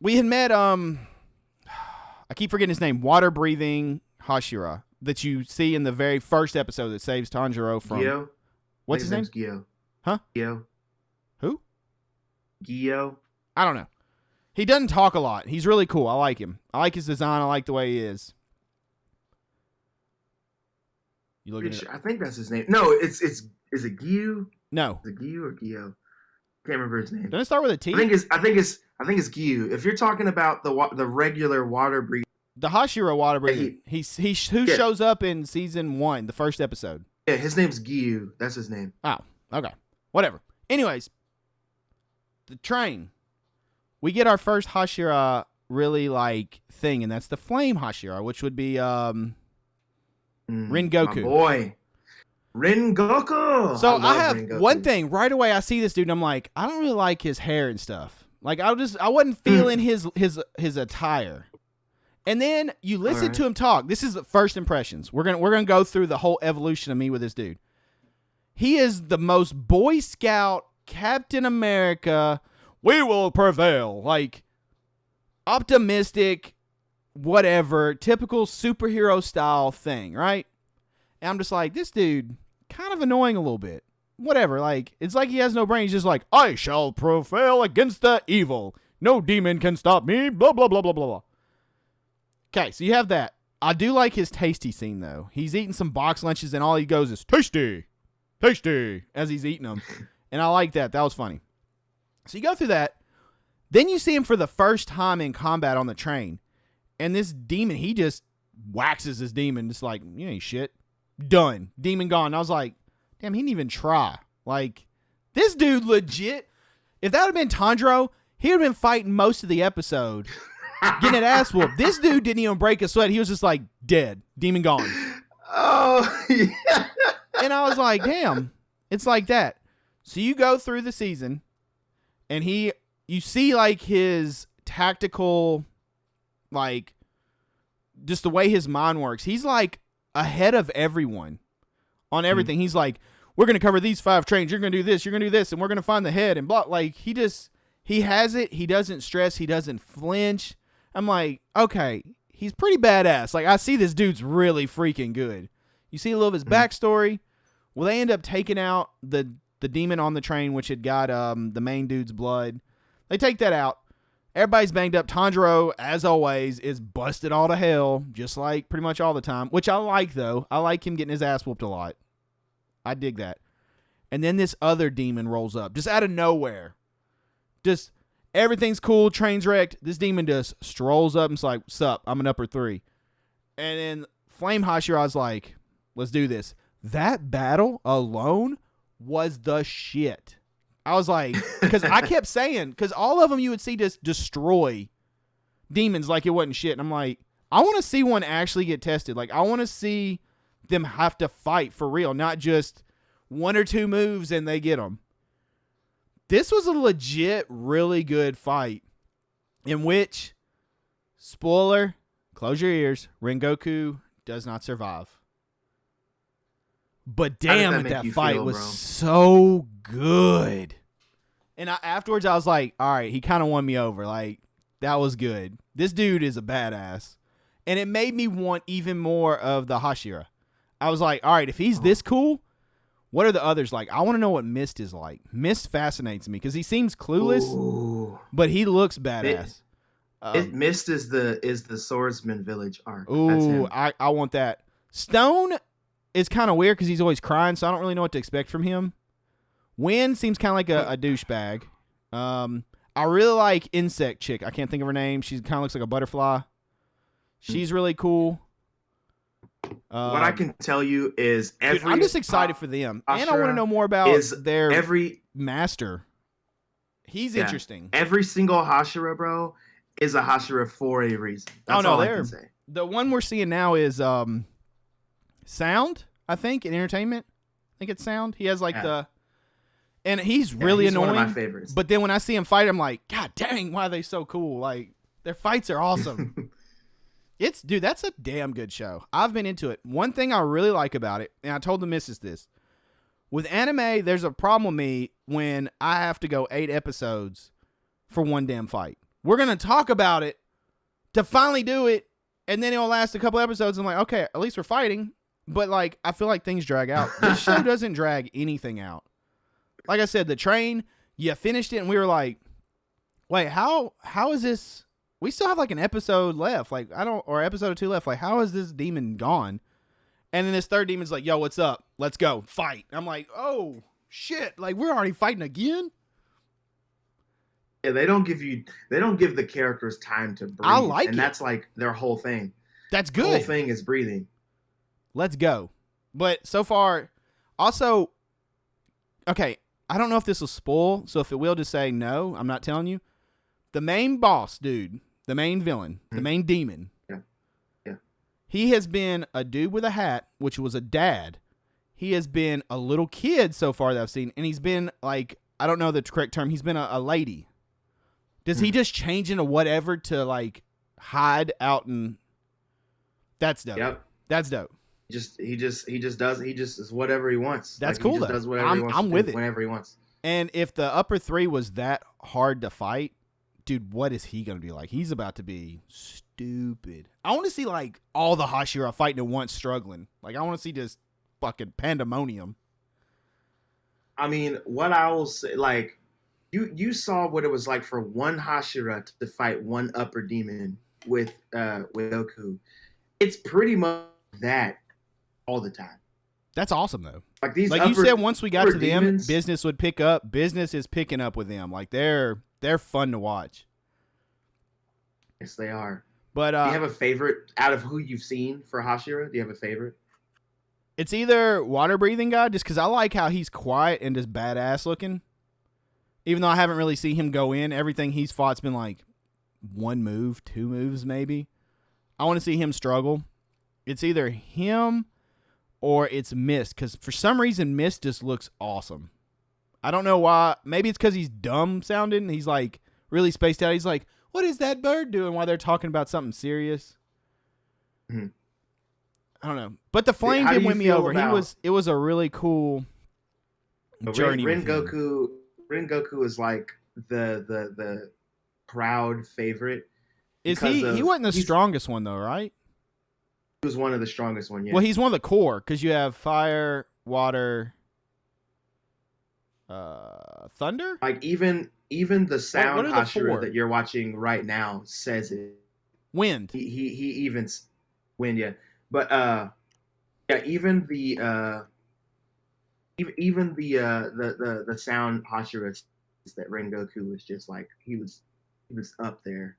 We had met I keep forgetting his name. Water breathing Hashira that you see in the very first episode that saves Tanjiro from. Gyo? What's his name? Gyo. Huh? Gyo. Who? Gyo. I don't know. He doesn't talk a lot. He's really cool. I like him. I like his design. I like the way he is. You looking at it? I think that's his name. No, is it Gyu? No. Is it Gyu or Gyo? Can't remember his name. Doesn't it start with a T? I think it's Gyu. If you're talking about the regular water breathing. The Hashira water breathing. He shows up in season 1, the first episode. Yeah, his name's Gyu. That's his name. Oh, okay. Whatever. Anyways, the train. We get our first Hashira really like thing, and that's the flame Hashira, which would be Rengoku. My boy. Rengoku. So I have one thing right away. I see this dude and I'm like, I don't really like his hair and stuff. Like I wasn't feeling his attire. And then you listen to him talk. This is the first impressions. We're gonna go through the whole evolution of me with this dude. He is the most Boy Scout, Captain America, we will prevail. Like optimistic, whatever, typical superhero style thing, right? And I'm just like, this dude, kind of annoying a little bit. Whatever, like, it's like he has no brain. He's just like, I shall prevail against the evil. No demon can stop me, blah, blah, blah, blah, blah, blah. Okay, so you have that. I do like his tasty scene, though. He's eating some box lunches, and all he goes is, tasty, tasty, as he's eating them. And I like that. That was funny. So you go through that. Then you see him for the first time in combat on the train. And this demon, he just waxes this demon. Just like, you ain't shit. Done. Demon gone. And I was like, damn, he didn't even try. Like, this dude legit, if that would have been Tanjiro, he would have been fighting most of the episode. Getting an ass whooped. This dude didn't even break a sweat. He was just like, dead. Demon gone. Oh, yeah. And I was like, damn. It's like that. So you go through the season, and you see, like, his tactical, like, just the way his mind works. He's, like, ahead of everyone on everything. He's like, we're going to cover these 5 trains. You're going to do this. You're going to do this. And we're going to find the head and blah. Like, he has it. He doesn't stress. He doesn't flinch. I'm like, okay, he's pretty badass. Like, I see this dude's really freaking good. You see a little of his backstory. Well, they end up taking out the demon on the train, which had got the main dude's blood. They take that out. Everybody's banged up. Tanjiro, as always, is busted all to hell, just like pretty much all the time, which I like, though. I like him getting his ass whooped a lot. I dig that. And then this other demon rolls up, just out of nowhere. Just, everything's cool, train's wrecked. This demon just strolls up and is like, sup, I'm an upper 3. And then Flame Hashira's like, let's do this. That battle alone was the shit. I was like, because I kept saying, because all of them you would see just destroy demons like it wasn't shit. And I'm like, I want to see one actually get tested. Like, I want to see them have to fight for real, not just 1 or 2 moves and they get them. This was a legit, really good fight in which, spoiler, close your ears, Rengoku does not survive. But How did damn, that it, make that you fight feel, was bro? so good. And afterwards, I was like, all right, he kind of won me over. Like, that was good. This dude is a badass. And it made me want even more of the Hashira. I was like, all right, if he's this cool, what are the others like? I want to know what Mist is like. Mist fascinates me because he seems clueless, Ooh. but he looks badass. Mist is the swordsman village arc. That's Ooh, him. I want that. Stone is kind of weird because he's always crying, so I don't really know what to expect from him. Wind seems kind of like a douchebag. I really like Insect Chick. I can't think of her name. She kind of looks like a butterfly. She's really cool. What I can tell you is dude, I'm just excited for them, and I want to know more about their master. He's interesting. Every single Hashira, bro, is a Hashira for a reason. That's all I can say. The one we're seeing now is Sound, I think, in entertainment. I think it's Sound. He has like and he's really annoying. One of my favorites. But then when I see him fight, I'm like, God dang, why are they so cool? Like, their fights are awesome. Dude, that's a damn good show. I've been into it. One thing I really like about it, and I told the missus this, with anime, there's a problem with me when I have to go 8 episodes for one damn fight. We're going to talk about it to finally do it, and then it'll last a couple episodes. I'm like, okay, at least we're fighting. But, like, I feel like things drag out. This show doesn't drag anything out. Like I said, the train, you finished it, and we were like, wait, how is this? We still have like an episode left, like or episode or 2 left. Like, how is this demon gone? And then this third demon's like, "Yo, what's up? Let's go fight." I'm like, "Oh shit! Like, we're already fighting again." Yeah, they don't give the characters time to breathe. I like and it. That's like their whole thing. That's good. The whole thing is breathing. Let's go. But so far, also, okay, I don't know if this will spoil. So if it will, just say no. I'm not telling you. The main boss, dude, the main villain, the main demon. Yeah. He has been a dude with a hat, which was a dad. He has been a little kid so far that I've seen, and he's been like, I don't know the correct term. He's been a lady. Does he just change into whatever to like hide out and? That's dope. Yep. That's dope. He just is whatever he wants. That's like, cool. He just does whatever he wants. I'm with it whenever he wants. And if the upper 3 was that hard to fight, dude, what is he gonna be like? He's about to be stupid. I want to see like all the Hashira fighting at once, struggling. Like, I want to see just fucking pandemonium. I mean, what I will say, like, you saw what it was like for one Hashira to fight one upper demon with Goku. It's pretty much that all the time. That's awesome though. Like these, like you said, once we got to demons, them, business would pick up. Business is picking up with them. Like they're fun to watch. Yes, they are. But do you have a favorite out of who you've seen for Hashira? Do you have a favorite? It's either water breathing guy, just because I like how he's quiet and just badass looking. Even though I haven't really seen him go in, everything he's fought's been like 1 move, 2 moves maybe. I want to see him struggle. It's either him or it's Mist, because for some reason Mist just looks awesome. I don't know why. Maybe it's because he's dumb sounding. He's like really spaced out. He's like, what is that bird doing while they're talking about something serious? Mm-hmm. I don't know. But the flame did win me over. It was a really cool journey. Rengoku is like the crowd favorite. Is he wasn't the strongest one though, right? He was one of the strongest ones, yeah. Well, he's one of the core, because you have fire, water, thunder? Like even the sound Hashira that you're watching right now says it. Wind. He even wind, yeah. But yeah, even the sound Hashira that Rengoku was just like he was up there.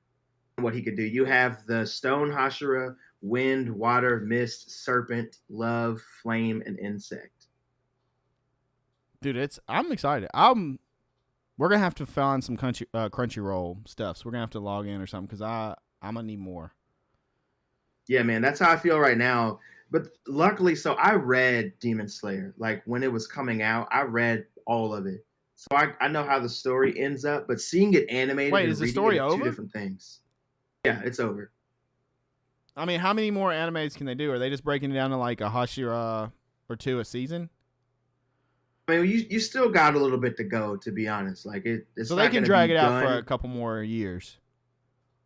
What he could do. You have the stone Hashira, wind, water, mist, serpent, love, flame, and insect. Dude, I'm excited. We're gonna have to find some Crunchyroll stuff. So we're gonna have to log in or something, because I'm gonna need more. Yeah, man, that's how I feel right now. But luckily, so I read Demon Slayer. Like when it was coming out, I read all of it. So I know how the story ends up, but seeing it animated and is the reading story it are over? 2 different things. Yeah, it's over. I mean, how many more animes can they do? Are they just breaking it down to like a Hashira or two a season. I mean, you still got a little bit to go, to be honest. Like it's So they not can going to drag be it out for a done. couple more years.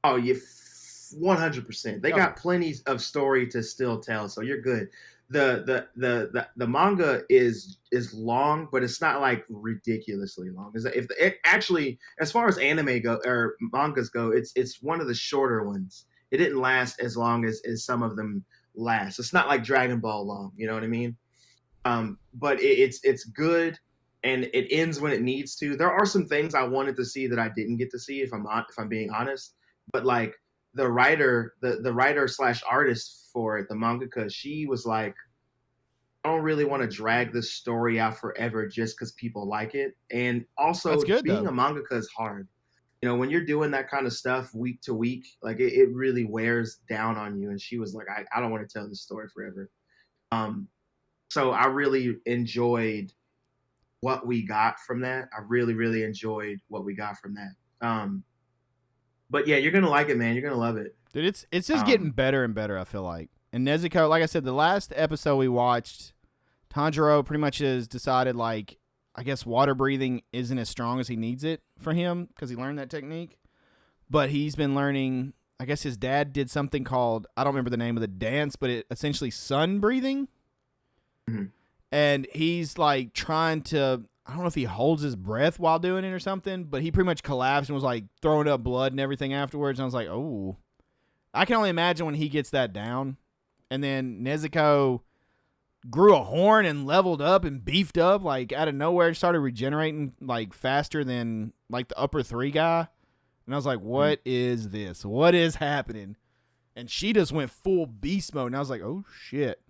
Oh, you 100%. They Okay. got plenty of story to still tell, so you're good. The manga is long, but it's not like ridiculously long. Is if it actually, as far as anime go or mangas go, it's one of the shorter ones. It didn't last as long as some of them last. It's not like Dragon Ball long. You know what I mean? But it's good, and it ends when it needs to. There are some things I wanted to see that I didn't get to see, if I'm being honest. But like the writer slash artist for it, the mangaka, she was like, I don't really want to drag this story out forever just because people like it. And That's also, good being though. a mangaka is hard. You know, when you're doing that kind of stuff week to week, like it really wears down on you. And she was like, I don't want to tell this story forever. Um, so I really enjoyed what we got from that. I really, really enjoyed what we got from that. But yeah, you're gonna like it, man. You're gonna love it. Dude, it's just getting Um, better and better, I feel like. And Nezuko, like I said, the last episode we watched, Tanjiro pretty much has decided, like, I guess water breathing isn't as strong as he needs it for him because he learned that technique. But he's been learning, I guess his dad did something called, I don't remember the name of the dance, but it essentially sun breathing. mhm. And he's like trying to, I don't know if he holds his breath while doing it or something, but he pretty much collapsed and was like throwing up blood and everything afterwards. And I was like, oh, I can only imagine when he gets that down. And then Nezuko grew a horn and leveled up and beefed up like out of nowhere, started regenerating like faster than like the upper three guy. And I was like, what is this? What is happening? And she just went full beast mode. And I was like, oh shit.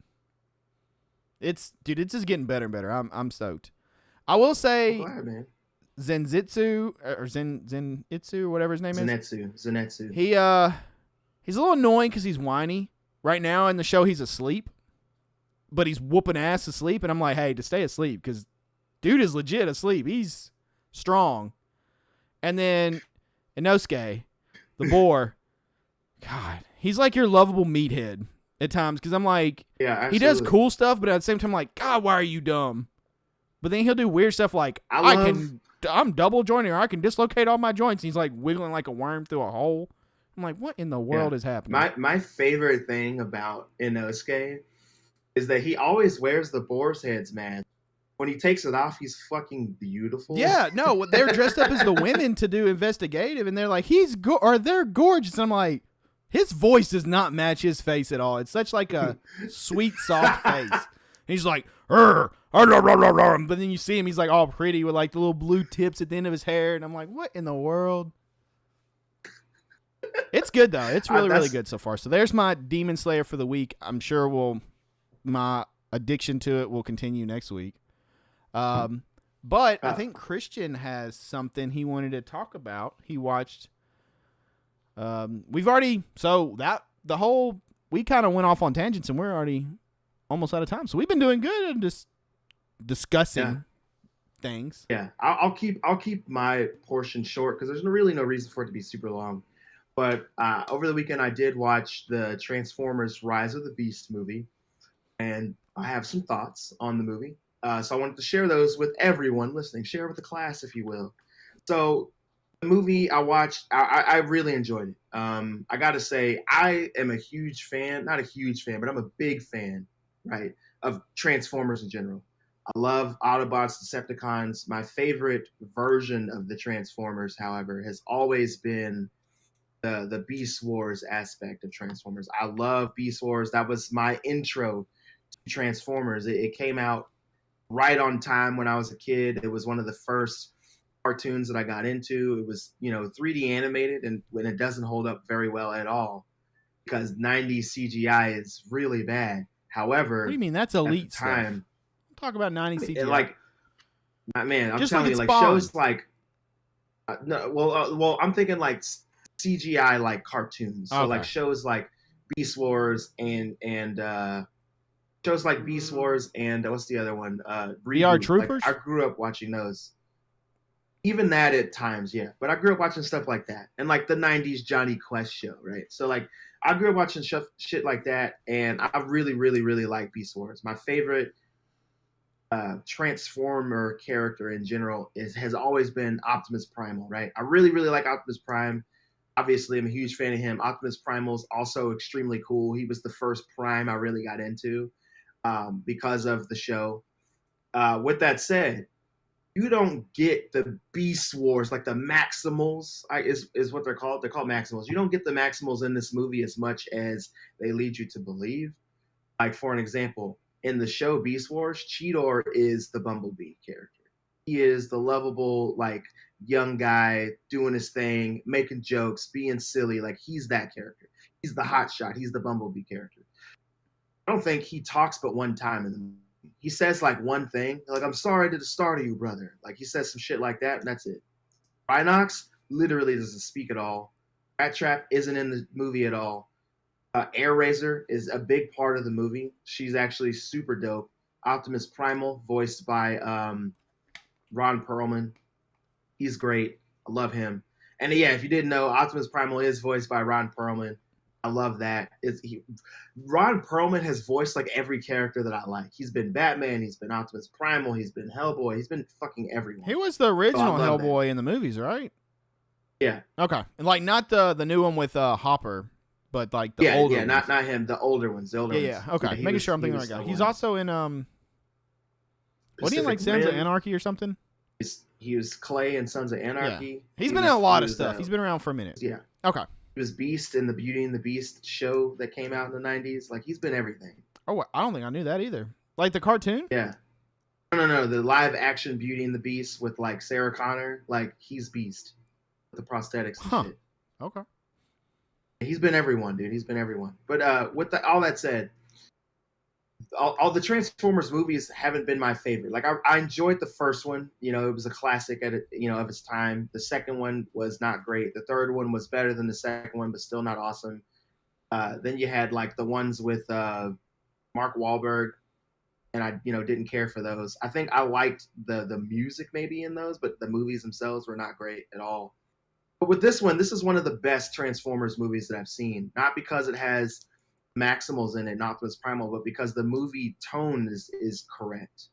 It's just getting better and better. I'm stoked. I will I'm say glad, man. Zenitsu or Zenitsu or whatever his name is. Zenetsu. He's a little annoying because he's whiny. Right now in the show, he's asleep, but he's whooping ass asleep, and I'm like, hey, to stay asleep because dude is legit asleep. He's strong. And then Inosuke, the boar, God, he's like your lovable meathead at times because I'm like, Yeah, he does absolutely. cool stuff, but at the same time, I'm like, God, why are you dumb? But then he'll do weird stuff like, I'm double jointing or I can dislocate all my joints. And he's like wiggling like a worm through a hole. I'm like, what in the Yeah. world is happening? My favorite thing about Inosuke is that he always wears the boar's heads, man. When he takes it off, he's fucking beautiful. Yeah, no, they're dressed up as the women to do investigative, and they're like, they're gorgeous. And I'm like, his voice does not match his face at all. It's such like a sweet, soft face. And he's like, but then you see him, he's like all pretty with like the little blue tips at the end of his hair, and I'm like, what in the world? It's good though. It's really good so far. So there's my Demon Slayer for the week. I'm sure my addiction to it will continue next week. But I think Christian has something he wanted to talk about. He watched. We kind of went off on tangents, and we're already almost out of time. So we've been doing good and just discussing things. Yeah, I'll keep my portion short because there's really no reason for it to be super long. But over the weekend, I did watch the Transformers: Rise of the Beast movie, and I have some thoughts on the movie. So I wanted to share those with everyone listening. Share with the class, if you will. So the movie I watched, I really enjoyed it. I got to say, I am a huge fan, not a huge fan, but I'm a big fan, right, of Transformers in general. I love Autobots, Decepticons. My favorite version of the Transformers, however, has always been the Beast Wars aspect of Transformers. I love Beast Wars. That was my intro to Transformers. It came out right on time when I was a kid. It was one of the first cartoons that I got into. It was, 3D animated, and when it doesn't hold up very well at all because 90s CGI is really bad. However, What do you mean? That's elite stuff. time, Talk about 90s CGI. like, man, I'm Just telling like you, like Spawn. shows like, no, well, I'm thinking like CGI like cartoons. So Okay. like shows like Beast Wars and shows like Beast Wars and what's the other one? VR Troopers? Like, I grew up watching those. Even that at times, yeah. But I grew up watching stuff like that. And like the 90s Johnny Quest show, right? So like I grew up watching shit like that, and I really, really, really like Beast Wars. My favorite Transformer character in general has always been Optimus Primal, right? I really, really like Optimus Prime. Obviously, I'm a huge fan of him. Optimus Primal's also extremely cool. He was the first Prime I really got into because of the show. With that said, you don't get the Beast Wars, like the Maximals, is what they're called. They're called Maximals. You don't get the Maximals in this movie as much as they lead you to believe. Like, for an example, in the show Beast Wars, Cheetor is the Bumblebee character. He is the lovable, like, young guy doing his thing, making jokes, being silly. Like, he's that character. He's the hotshot. He's the Bumblebee character. I don't think he talks but one time in the movie. He says, like, one thing. Like, I'm sorry to the start of you, brother. Like, he says some shit like that, and that's it. Rhinox literally doesn't speak at all. Rat Trap isn't in the movie at all. Air Razor is a big part of the movie. She's actually super dope. Optimus Primal, voiced by Ron Perlman. He's great. I love him. And yeah, if you didn't know, Optimus Primal is voiced by Ron Perlman. I love that. Ron Perlman has voiced like every character that I like. He's been Batman. He's been Optimus Primal. He's been Hellboy. He's been fucking everyone. He was the original Hellboy in the movies, right? Yeah. Okay. And like not the new one with Hopper, but like the older ones. Not him. The older ones. Yeah. Okay. Making sure I'm thinking the right guy. He's also in what do you like, Sons of Anarchy or something? He was Clay in Sons of Anarchy. Yeah. He's been in a lot of stuff. He's been around for a minute. Yeah. Okay. He was Beast in the Beauty and the Beast show that came out in the 90s. Like, he's been everything. Oh, I don't think I knew that either. Like the cartoon? Yeah. No. The live action Beauty and the Beast with, like, Sarah Connor. Like, he's Beast. With the prosthetics and shit. Okay. He's been everyone, dude. He's been everyone. But with all that said, all the Transformers movies haven't been my favorite. Like, I enjoyed the first one. You know, it was a classic of its time. The second one was not great. The third one was better than the second one, but still not awesome. Then you had like the ones with Mark Wahlberg, and I didn't care for those. I think I liked the music maybe in those, but the movies themselves were not great at all. But with this one, this is one of the best Transformers movies that I've seen. Not because it has Maximals in it, not Optimus Primal, but because the movie tone is correct.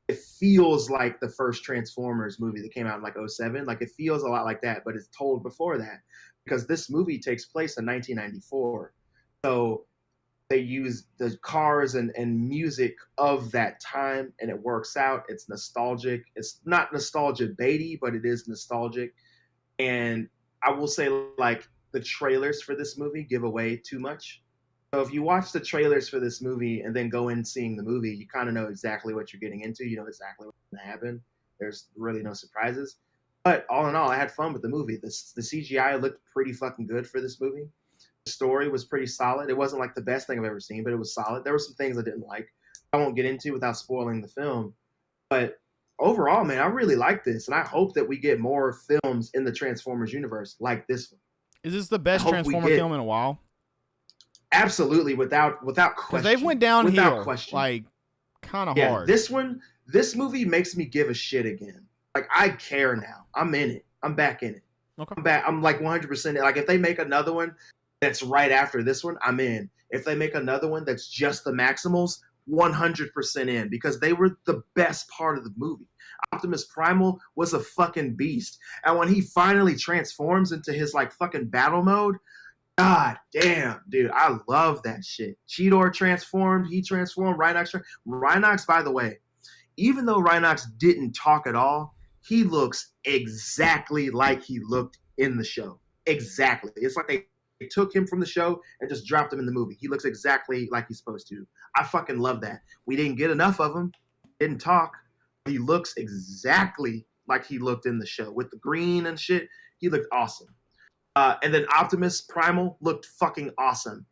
It feels like the first Transformers movie that came out in like 2007. Like, it feels a lot like that, but it's told before that, because this movie takes place in 1994. So they use the cars and music of that time, and it works out. It's nostalgic. It's not nostalgia baity, but it is nostalgic. And I will say, like, the trailers for this movie give away too much. So if you watch the trailers for this movie and then go in seeing the movie, you kind of know exactly what you're getting into. You know exactly what's going to happen. There's really no surprises. But all in all, I had fun with the movie. The CGI looked pretty fucking good for this movie. The story was pretty solid. It wasn't like the best thing I've ever seen, but it was solid. There were some things I didn't like. I won't get into without spoiling the film. But overall, man, I really like this. And I hope that we get more films in the Transformers universe like this one. Is this the best Transformer film in a while? Absolutely, without question. Because they've went downhill, like, kind of hard. This movie makes me give a shit again. Like, I care now. I'm in it. I'm back in it. Okay. I'm back. I'm like 100%. Like, if they make another one that's right after this one, I'm in. If they make another one that's just the Maximals, 100% in, because they were the best part of the movie. Optimus Primal was a fucking beast. And when he finally transforms into his, like, fucking battle mode, God damn, dude, I love that shit. Cheetor transformed, he transformed, Rhinox, by the way, even though Rhinox didn't talk at all, he looks exactly like he looked in the show. Exactly. It's like they took him from the show and just dropped him in the movie. He looks exactly like he's supposed to. I fucking love that. We didn't get enough of him. Didn't talk. He looks exactly like he looked in the show. With the green and shit, he looked awesome. And then Optimus Primal looked fucking awesome.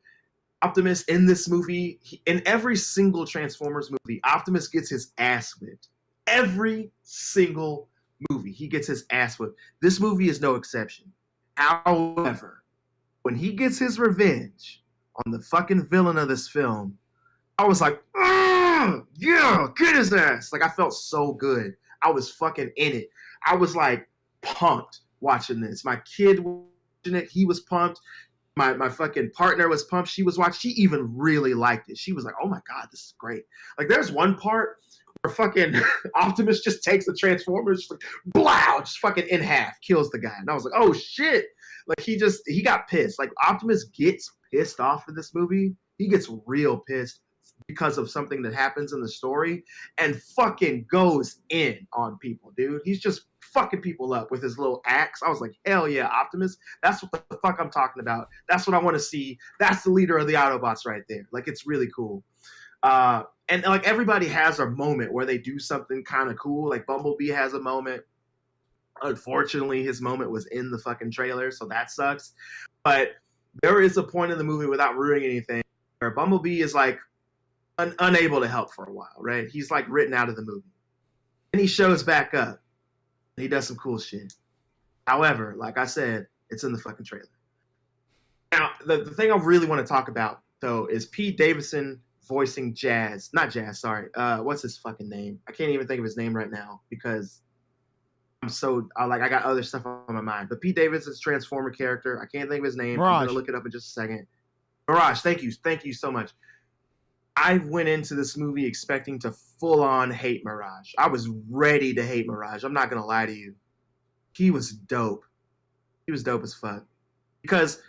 Optimus in this movie, in every single Transformers movie, Optimus gets his ass whipped. Every single movie, he gets his ass whipped. This movie is no exception. However, when he gets his revenge on the fucking villain of this film, I was like, yeah, get his ass. Like, I felt so good. I was fucking in it. I was like pumped watching this. My kid watching it, he was pumped. My fucking partner was pumped. She was watching. She even really liked it. She was like, oh my God, this is great. Like, there's one part Or fucking Optimus just takes the Transformers, just like, blow, just fucking in half, kills the guy. And I was like, oh shit. Like he got pissed. Like Optimus gets pissed off in this movie. He gets real pissed because of something that happens in the story and fucking goes in on people, dude. He's just fucking people up with his little axe. I was like, hell yeah, Optimus. That's what the fuck I'm talking about. That's what I want to see. That's the leader of the Autobots right there. Like, it's really cool. And like everybody has a moment where they do something kind of cool. Like Bumblebee has a moment. Unfortunately, his moment was in the fucking trailer, so that sucks. But there is a point in the movie, without ruining anything, where Bumblebee is like unable to help for a while, right? He's like written out of the movie. And he shows back up. And he does some cool shit. However, like I said, it's in the fucking trailer. Now, the thing I really want to talk about, though, is Pete Davidson voicing Jazz. Not Jazz, sorry. What's his fucking name? I can't even think of his name right now because I'm so I got other stuff on my mind. But Pete Davidson's Transformer character, I can't think of his name. Mirage. I'm gonna look it up in just a second. Mirage, thank you so much. I went into this movie expecting to full on hate Mirage. I was ready to hate Mirage. I'm not gonna lie to you. He was dope. He was dope as fuck. Because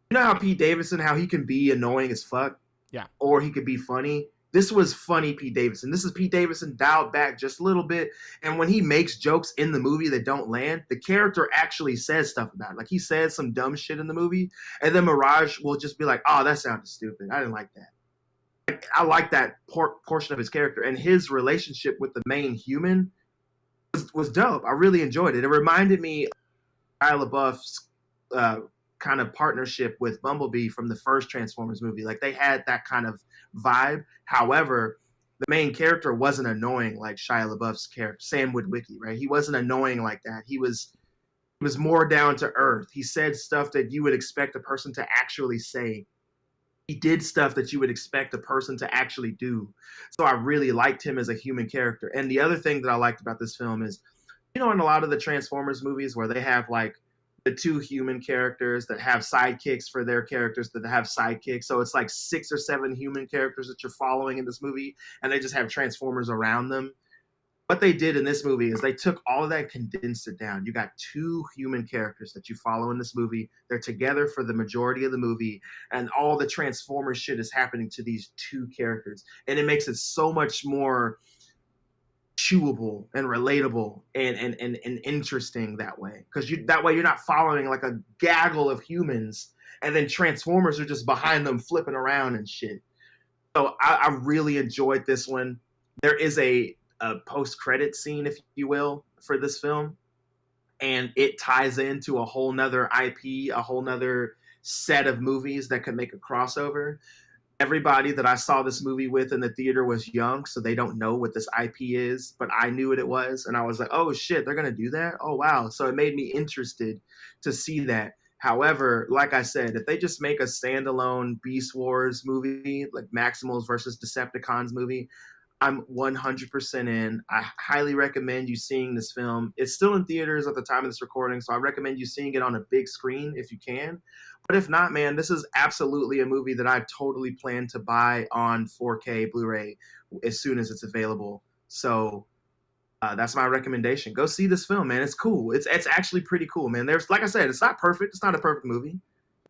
you know how Pete Davidson, how he can be annoying as fuck? Yeah. Or he could be funny. This was funny Pete Davidson. This is Pete Davidson dialed back just a little bit. And when he makes jokes in the movie that don't land, the character actually says stuff about it. Like he says some dumb shit in the movie. And then Mirage will just be like, oh, that sounded stupid. I didn't like that. I like that portion of his character. And his relationship with the main human was dope. I really enjoyed it. It reminded me of Shia LaBeouf's kind of partnership with Bumblebee from the first Transformers movie. Like they had that kind of vibe. However, the main character wasn't annoying like Shia LaBeouf's character, Sam Witwicky, right? He wasn't annoying like that. He was more down to earth. He said stuff that you would expect a person to actually say. He did stuff that you would expect a person to actually do. So I really liked him as a human character. And the other thing that I liked about this film is, you know, in a lot of the Transformers movies where they have like the two human characters that have sidekicks for their characters that have sidekicks. So it's like 6 or 7 human characters that you're following in this movie, and they just have Transformers around them. What they did in this movie is they took all of that, condensed it down. You got 2 human characters that you follow in this movie. They're together for the majority of the movie, and all the Transformers shit is happening to these 2 characters. And it makes it so much more chewable and relatable and interesting that way. Because that way you're not following like a gaggle of humans, and then Transformers are just behind them flipping around and shit. So I really enjoyed this one. There is a post-credit scene, if you will, for this film, and it ties into a whole nother IP, a whole nother set of movies that could make a crossover. Everybody that I saw this movie with in the theater was young, so they don't know what this IP is, but I knew what it was, and I was like, oh shit, they're gonna do that? Oh wow. So it made me interested to see that. However, like I said, if they just make a standalone Beast Wars movie, like Maximals versus Decepticons movie, I'm 100% in. I highly recommend you seeing this film. It's still in theaters at the time of this recording, so I recommend you seeing it on a big screen if you can. But if not, man, this is absolutely a movie that I totally plan to buy on 4K Blu-ray as soon as it's available. So that's my recommendation. Go see this film, man. It's cool. It's actually pretty cool, man. There's, like I said, it's not perfect. It's not a perfect movie.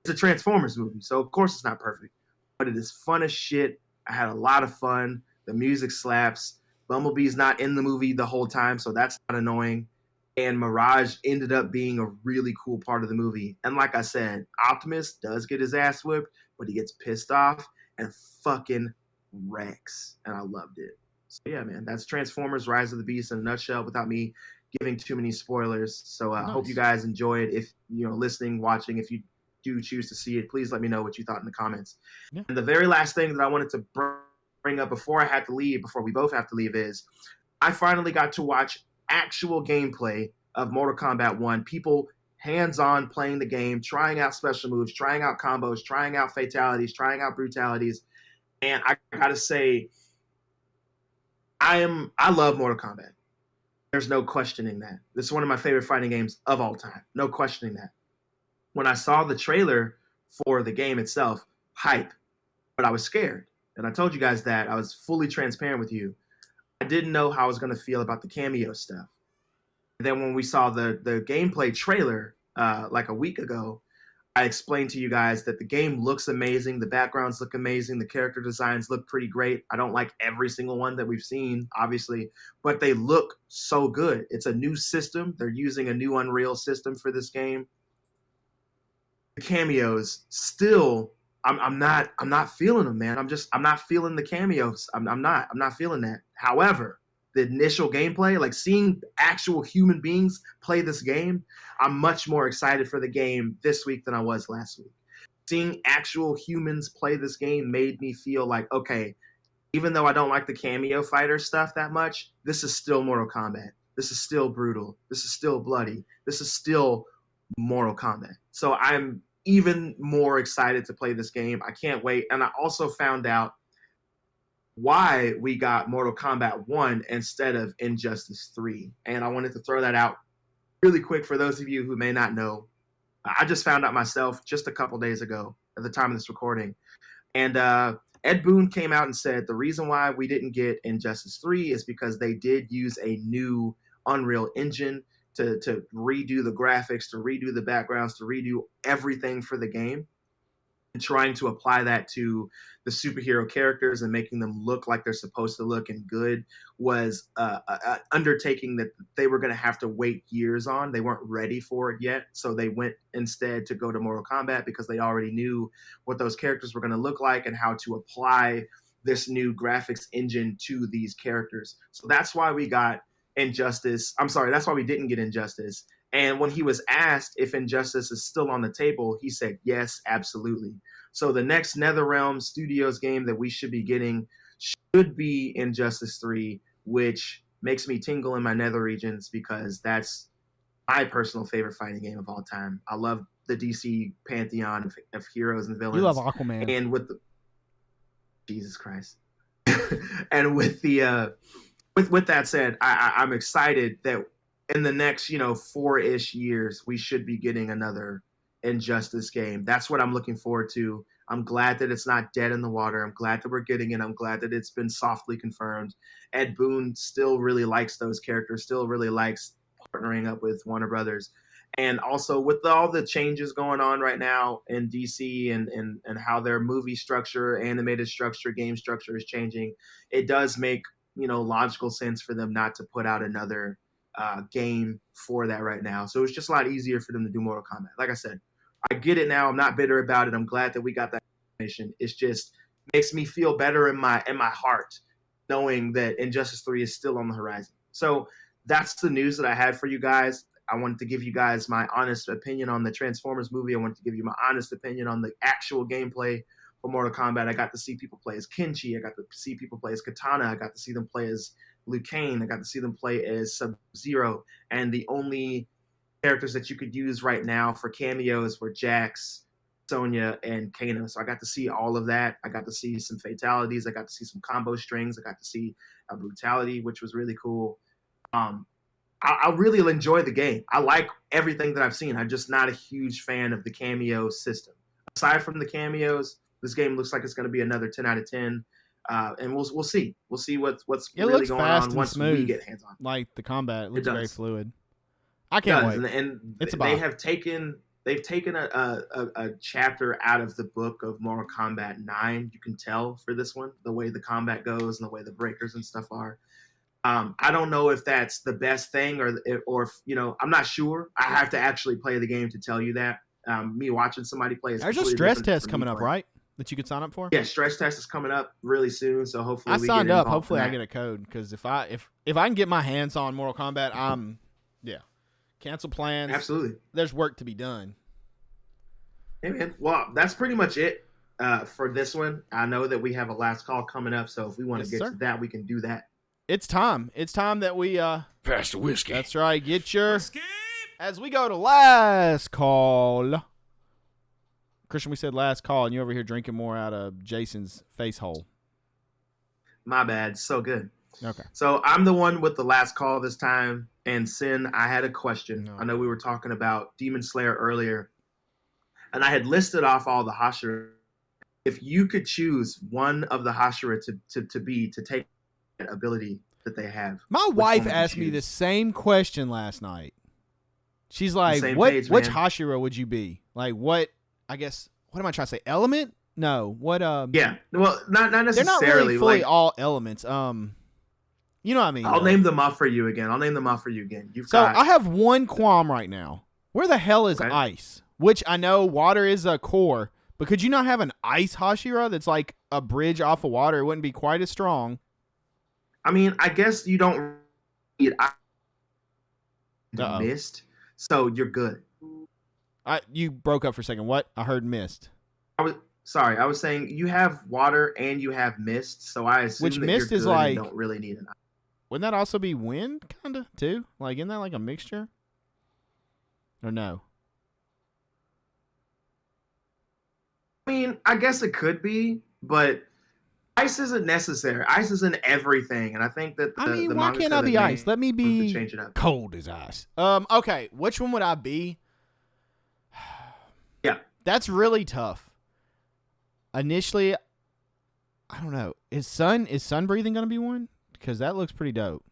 It's a Transformers movie, so of course it's not perfect. But it is fun as shit. I had a lot of fun. The music slaps. Bumblebee's not in the movie the whole time, so that's not annoying. And Mirage ended up being a really cool part of the movie. And like I said, Optimus does get his ass whipped, but he gets pissed off and fucking wrecks. And I loved it. So yeah, man, that's Transformers Rise of the Beast in a nutshell without me giving too many spoilers. So I hope you guys enjoy it. If, you know, listening, watching, if you do choose to see it, please let me know what you thought in the comments. Yeah. And the very last thing that I wanted to bring up before we both have to leave, is I finally got to watch actual gameplay of Mortal Kombat 1. People hands-on playing the game, trying out special moves, trying out combos, trying out fatalities, trying out brutalities. And I gotta say, I love Mortal Kombat. There's no questioning that. This is one of my favorite fighting games of all time. No questioning that. When I saw the trailer for the game itself, hype, but I was scared. And I told you guys that. I was fully transparent with you. I didn't know how I was going to feel about the cameo stuff. And then when we saw the gameplay trailer like a week ago, I explained to you guys that the game looks amazing, the backgrounds look amazing, the character designs look pretty great. I don't like every single one that we've seen, obviously, but they look so good. It's a new system. They're using a new Unreal system for this game. The cameos still, I'm not feeling them, man. I'm not feeling the cameos. I'm not feeling that. However, the initial gameplay, like seeing actual human beings play this game, I'm much more excited for the game this week than I was last week. Seeing actual humans play this game made me feel like, okay, even though I don't like the cameo fighter stuff that much, this is still Mortal Kombat. This is still brutal. This is still bloody. This is still Mortal Kombat. So I'm even more excited to play this game. I can't wait. And I also found out why we got Mortal Kombat 1 instead of Injustice 3. And I wanted to throw that out really quick for those of you who may not know. I just found out myself just a couple days ago at the time of this recording. And Ed Boon came out and said the reason why we didn't get Injustice 3 is because they did use a new Unreal Engine to redo the graphics, to redo the backgrounds, to redo everything for the game. And trying to apply that to the superhero characters and making them look like they're supposed to look and good was an undertaking that they were going to have to wait years on. They weren't ready for it yet. So they went instead to go to Mortal Kombat because they already knew what those characters were going to look like and how to apply this new graphics engine to these characters. So that's why we got Injustice. I'm sorry, that's why we didn't get Injustice. And when he was asked if Injustice is still on the table, he said, yes, absolutely. So the next NetherRealm Studios game that we should be getting should be Injustice 3, which makes me tingle in my nether regions because that's my personal favorite fighting game of all time. I love the DC pantheon of heroes and villains. You love Aquaman. And with the Jesus Christ. And with the with that said, I'm excited that in the next 4-ish years we should be getting another Injustice game. That's what I'm looking forward to. I'm glad that it's not dead in the water. I'm glad that we're getting it. I'm glad that it's been softly confirmed. Ed Boon still really likes those characters, still really likes partnering up with Warner Brothers. And also with all the changes going on right now in DC and how their movie structure, animated structure, game structure is changing, it does make logical sense for them not to put out another game for that right now. So it's just a lot easier for them to do Mortal Kombat. Like I said, I get it now. I'm not bitter about it. I'm glad that we got that information. It's just makes me feel better in my heart knowing that Injustice 3 is still on the horizon. So that's the news that I had for you guys. I wanted to give you guys my honest opinion on the Transformers movie. I wanted to give you my honest opinion on the actual gameplay for Mortal Kombat. I got to see people play as Kenshi. I got to see people play as Katana. I got to see them play as Liu Kang. I got to see them play as Sub-Zero. And the only characters that you could use right now for cameos were Jax, Sonya, and Kano. So I got to see all of that. I got to see some fatalities. I got to see some combo strings. I got to see a brutality, which was really cool. I really enjoy the game. I like everything that I've seen. I'm just not a huge fan of the cameo system. Aside from the cameos, this game looks like it's going to be another 10 out of 10. And we'll see. We'll see what's really going on once we get hands on. Like the combat, it looks very fluid. I can't wait. And it's they've taken a chapter out of the book of Mortal Kombat 9. You can tell for this one the way the combat goes and the way the breakers and stuff are. I don't know if that's the best thing or if I'm not sure. I have to actually play the game to tell you that. Me watching somebody play is there's a stress test coming up, right? That you could sign up for? Yeah, stress test is coming up really soon. So hopefully I signed up. Hopefully I get a code because if I can get my hands on Mortal Kombat, cancel plans. Absolutely, there's work to be done. Hey man, well that's pretty much it for this one. I know that we have a last call coming up, so if we want to get to that, we can do that. It's time. It's time that we pass the whiskey. That's right. Get your whiskey. As we go to last call. Christian, we said last call, and you over here drinking more out of Jason's face hole. My bad. So good. Okay. So I'm the one with the last call this time. And Sin, I had a question. No. I know we were talking about Demon Slayer earlier, and I had listed off all the Hashira. If you could choose one of the Hashira to take that ability, that they have. My Which wife one would you asked me choose? the same question last night. She's like, same "What? page, Which man. Hashira would you be? Like, what? I guess. What am I trying to say? Element? No. What? Yeah. Well, not They're not really necessarily. fully Like, all elements. You know what I mean? I'll Though. name them off for you again. You've So got I have one qualm right now. Where the hell is okay. ice? Which I know water is a core, but could you not have an ice Hashira that's like a bridge off of water? It wouldn't be quite as strong. I mean, I guess you don't need Uh-oh. mist, so you're good. You broke up for a second. What? I heard mist. I was saying you have water and you have mist, so I assume Which that mist you're is good like. and don't really need an. Wouldn't that also be wind, kind of, too? Like, isn't that like a mixture? Or no? I mean, I guess it could be, but ice isn't necessary. Ice is in everything, and I think that the why manga can't I said be that ice? Let me to be change it up. cold as ice. Okay. Which one would I be? Yeah. That's really tough. Initially, I don't know. Is sun breathing going to be one? Because that looks pretty dope.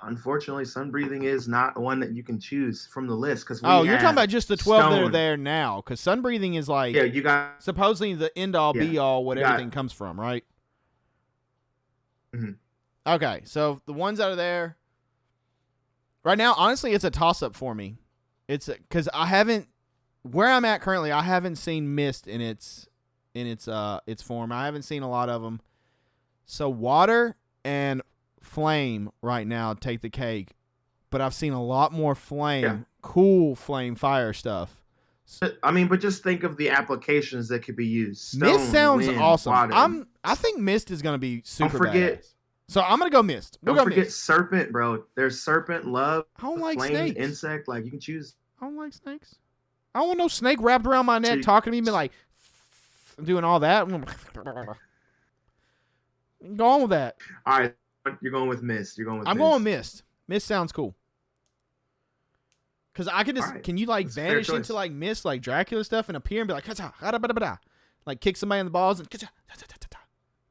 Unfortunately, sun breathing is not one that you can choose from the list because you're talking about just the 12 that are stone. there now. Because sun breathing is like you got supposedly the end all be all what everything comes from, right? Mm-hmm. Okay, so the ones that are there right now, honestly, it's a toss up for me. It's because I haven't where I'm at currently. I haven't seen mist in its form. I haven't seen a lot of them. So water and flame right now take the cake, but I've seen a lot more flame, cool flame fire stuff. I mean, but just think of the applications that could be used. Stone, mist sounds wind, awesome. Water. I think mist is gonna be super. Don't forget. Badass. So I'm gonna go mist. Don't forget serpent, bro. There's serpent, love, I don't like flame, snakes. insect. Like you can choose. I don't like snakes. I don't want no snake wrapped around my neck talking to me, like doing all that. Go on with that. All right, you're going with mist. I'm going mist. Mist sounds cool. Cause I can just can you like That's vanish into like mist like Dracula stuff and appear and be like kick somebody in the balls and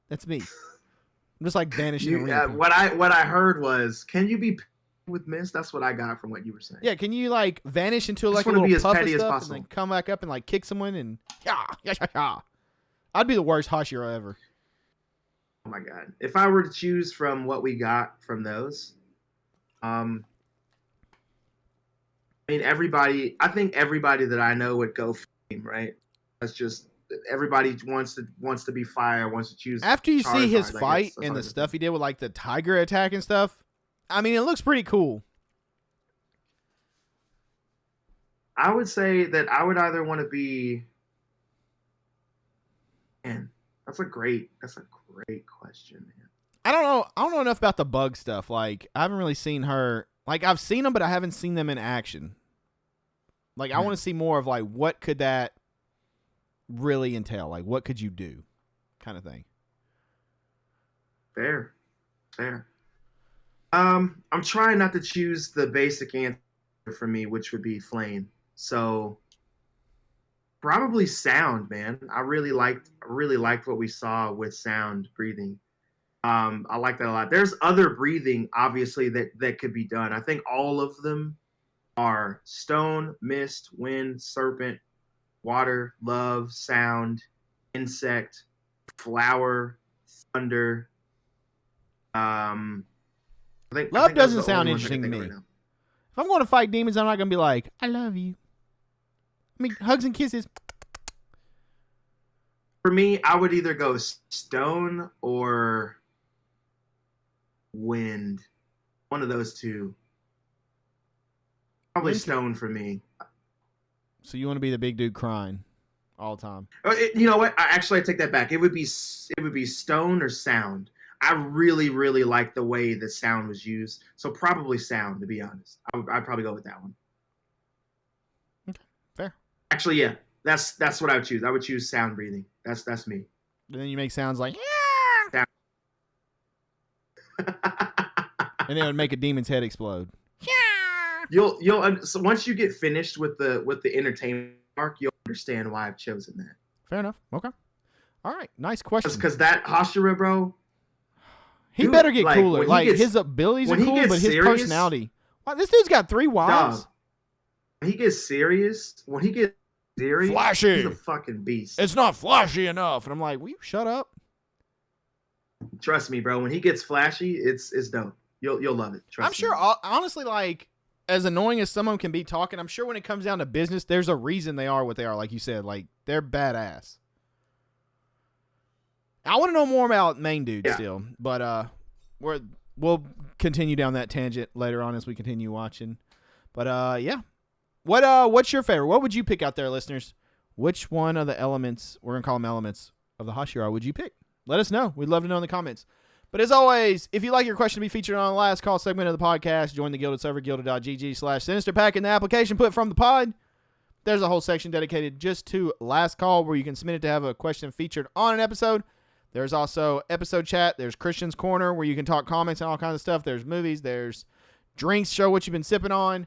that's me. I'm just like vanishing. What I heard was, can you be with mist? That's what I got from what you were saying. Yeah, can you like vanish into like a little puff of stuff and then come back up and like kick someone and I'd be the worst Hashira ever. Oh my god! If I were to choose from what we got from those, I mean everybody. I think everybody that I know would go flame, right? That's just everybody wants to be fire, wants to choose. After you see his fight and the stuff he did with like the tiger attack and stuff, I mean it looks pretty cool. I would say that I would either want to be. Man, that's a great question, man. I don't know enough about the bug stuff. Like I haven't really seen her. Like I've seen them, but I haven't seen them in action. Like I want to see more of like what could that really entail? Like what could you do, kind of thing. Fair. I'm trying not to choose the basic answer for me, which would be flame. So probably sound, man. I really liked what we saw with sound breathing. I like that a lot. There's other breathing, obviously, that could be done. I think all of them are stone, mist, wind, serpent, water, love, sound, insect, flower, thunder. Love doesn't sound interesting to me. If I'm going to fight demons, I'm not going to be like, I love you. I mean, hugs and kisses. For me, I would either go stone or wind. One of those two. Probably stone for me. So you want to be the big dude crying all the time? You know what? I take that back. It would be stone or sound. I really, really like the way the sound was used. So probably sound, to be honest. I'd probably go with that one. Okay, fair. Actually, yeah. That's what I would choose. I would choose sound breathing. That's me. And then you make sounds like yeah. And it would make a demon's head explode. So once you get finished with the entertainment arc, you'll understand why I've chosen that. Fair enough. Okay. All right. Nice question. Because that Hashira, bro. He Dude, better get like, cooler. when he Like, gets- his abilities are when he cool, gets but his serious- personality. Wow, this dude's got 3 wives. Dog, when he gets serious, Flashy. he's a fucking beast. It's not flashy enough. And I'm like, will you shut up? Trust me, bro. When he gets flashy, it's dope. You'll love it. Trust I'm sure, me. honestly, like, as annoying as someone can be talking, I'm sure when it comes down to business, there's a reason they are what they are. Like you said, like, they're badass. I want to know more about main dude still, but we'll continue down that tangent later on as we continue watching. But yeah, what's your favorite? What would you pick out there, listeners? Which one of the elements, we're gonna call them elements of the Hashira, would you pick? Let us know. We'd love to know in the comments. But as always, if you'd like your question to be featured on the last call segment of the podcast, join the Gilded server, gilded.gg/Sinister. Pack in the application, put from the pod. There's a whole section dedicated just to last call where you can submit it to have a question featured on an episode. There's also episode chat. There's Christian's Corner where you can talk comics and all kinds of stuff. There's movies. There's drinks, show what you've been sipping on.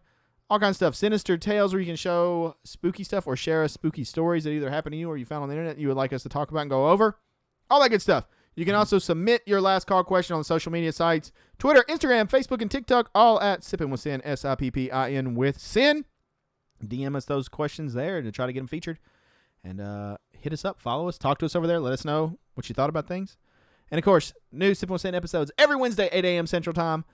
All kinds of stuff. Sinister Tales where you can show spooky stuff or share us spooky stories that either happened to you or you found on the internet you would like us to talk about and go over. All that good stuff. You can also submit your last call question on the social media sites. Twitter, Instagram, Facebook, and TikTok, all at Sippin With Sin, Sippin With Sin. DM us those questions there to try to get them featured. And hit us up, follow us, talk to us over there. Let us know what you thought about things. And, of course, new Sippin With Sin episodes every Wednesday, 8 a.m. Central Time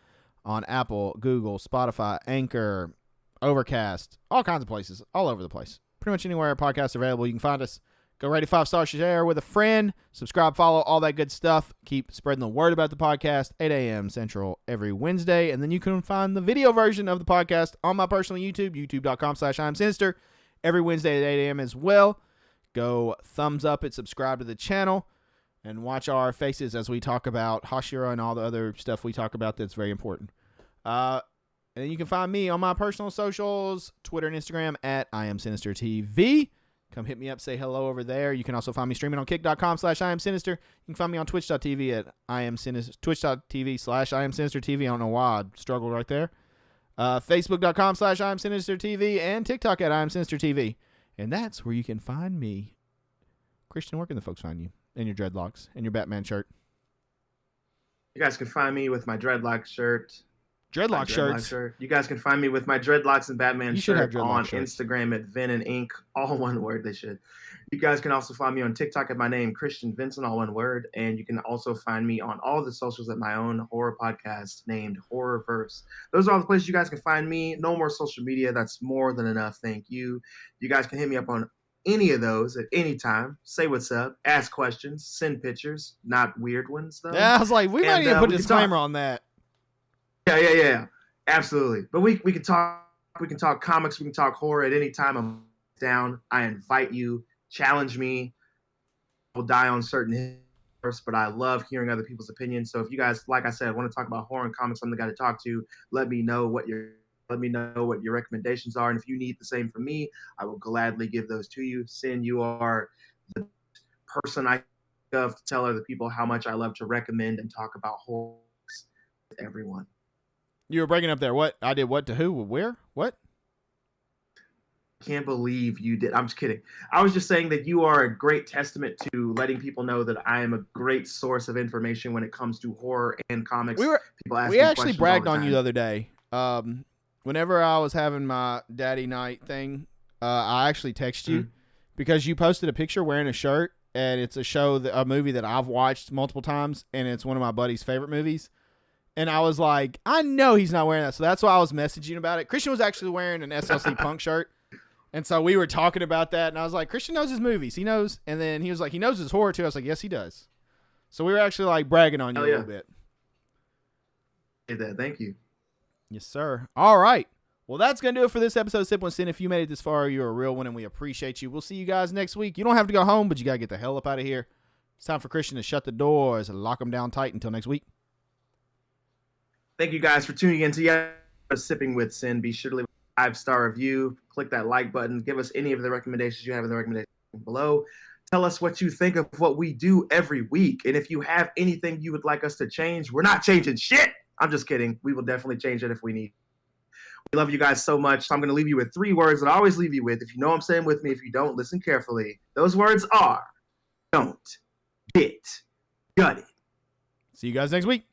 on Apple, Google, Spotify, Anchor, Overcast, all kinds of places, all over the place. Pretty much anywhere our podcasts are available, you can find us. Go rate it 5 stars, share with a friend, subscribe, follow, all that good stuff. Keep spreading the word about the podcast, 8 a.m. Central every Wednesday. And then you can find the video version of the podcast on my personal YouTube, youtube.com/IamSinister, every Wednesday at 8 a.m. as well. Go thumbs up it, subscribe to the channel, and watch our faces as we talk about Hashira and all the other stuff we talk about that's very important. And then you can find me on my personal socials, Twitter and Instagram at IamSinisterTV. Come hit me up, say hello over there. You can also find me streaming on kick.com/IamSinister. You can find me on twitch.tv at IamSinister, twitch.tv/IamSinisterTV. I don't know why I struggled right there. Facebook.com/IamSinisterTV and TikTok at IamSinisterTV. And that's where you can find me. Christian, where can the folks find you? And your dreadlocks and your Batman shirt. You guys can find me with my dreadlock shirt. Dreadlock shirts. Shirt. You guys can find me with my dreadlocks and Batman shirt on Instagram at Vin and Ink, all one word. They should. You guys can also find me on TikTok at my name, Christian Vincent, all one word. And you can also find me on all the socials at my own horror podcast named Horrorverse. Those are all the places you guys can find me. No more social media. That's more than enough. Thank you. You guys can hit me up on any of those at any time. Say what's up. Ask questions. Send pictures. Not weird ones, though. Yeah, I was like, we might need to put a disclaimer on that. Yeah. Absolutely. But we can talk comics, we can talk horror at any time. I'm down. I invite you, challenge me. I'll die on certain hills, but I love hearing other people's opinions. So if you guys, like I said, want to talk about horror and comics, I'm the guy to talk to. Let me know what your recommendations are. And if you need the same from me, I will gladly give those to you. Sin, you are the person I love to tell other people how much I love to recommend and talk about horror with everyone. You were breaking up there. What? I did what to who? Where? What? Can't believe you did. I'm just kidding. I was just saying that you are a great testament to letting people know that I am a great source of information when it comes to horror and comics. We actually bragged on you the other day. Whenever I was having my daddy night thing, I actually texted you because you posted a picture wearing a shirt, and it's a movie that I've watched multiple times, and it's one of my buddy's favorite movies. And I was like, I know he's not wearing that. So that's why I was messaging about it. Christian was actually wearing an SLC Punk shirt. And so we were talking about that. And I was like, Christian knows his movies. He knows. And then he was like, he knows his horror too. I was like, yes, he does. So we were actually like bragging on you a little bit. Thank you. Yes, sir. All right. Well, that's going to do it for this episode of Sippin With Sin. If you made it this far, you're a real one and we appreciate you. We'll see you guys next week. You don't have to go home, but you got to get the hell up out of here. It's time for Christian to shut the doors and lock them down tight until next week. Thank you guys for tuning in to Sipping With Sin. Be sure to leave a 5-star review. Click that like button. Give us any of the recommendations you have in the recommendation below. Tell us what you think of what we do every week. And if you have anything you would like us to change, we're not changing shit. I'm just kidding. We will definitely change it if we need. We love you guys so much. So I'm going to leave you with 3 words that I always leave you with. If you know what I'm saying with me, if you don't, listen carefully. Those words are, don't get gutted. See you guys next week.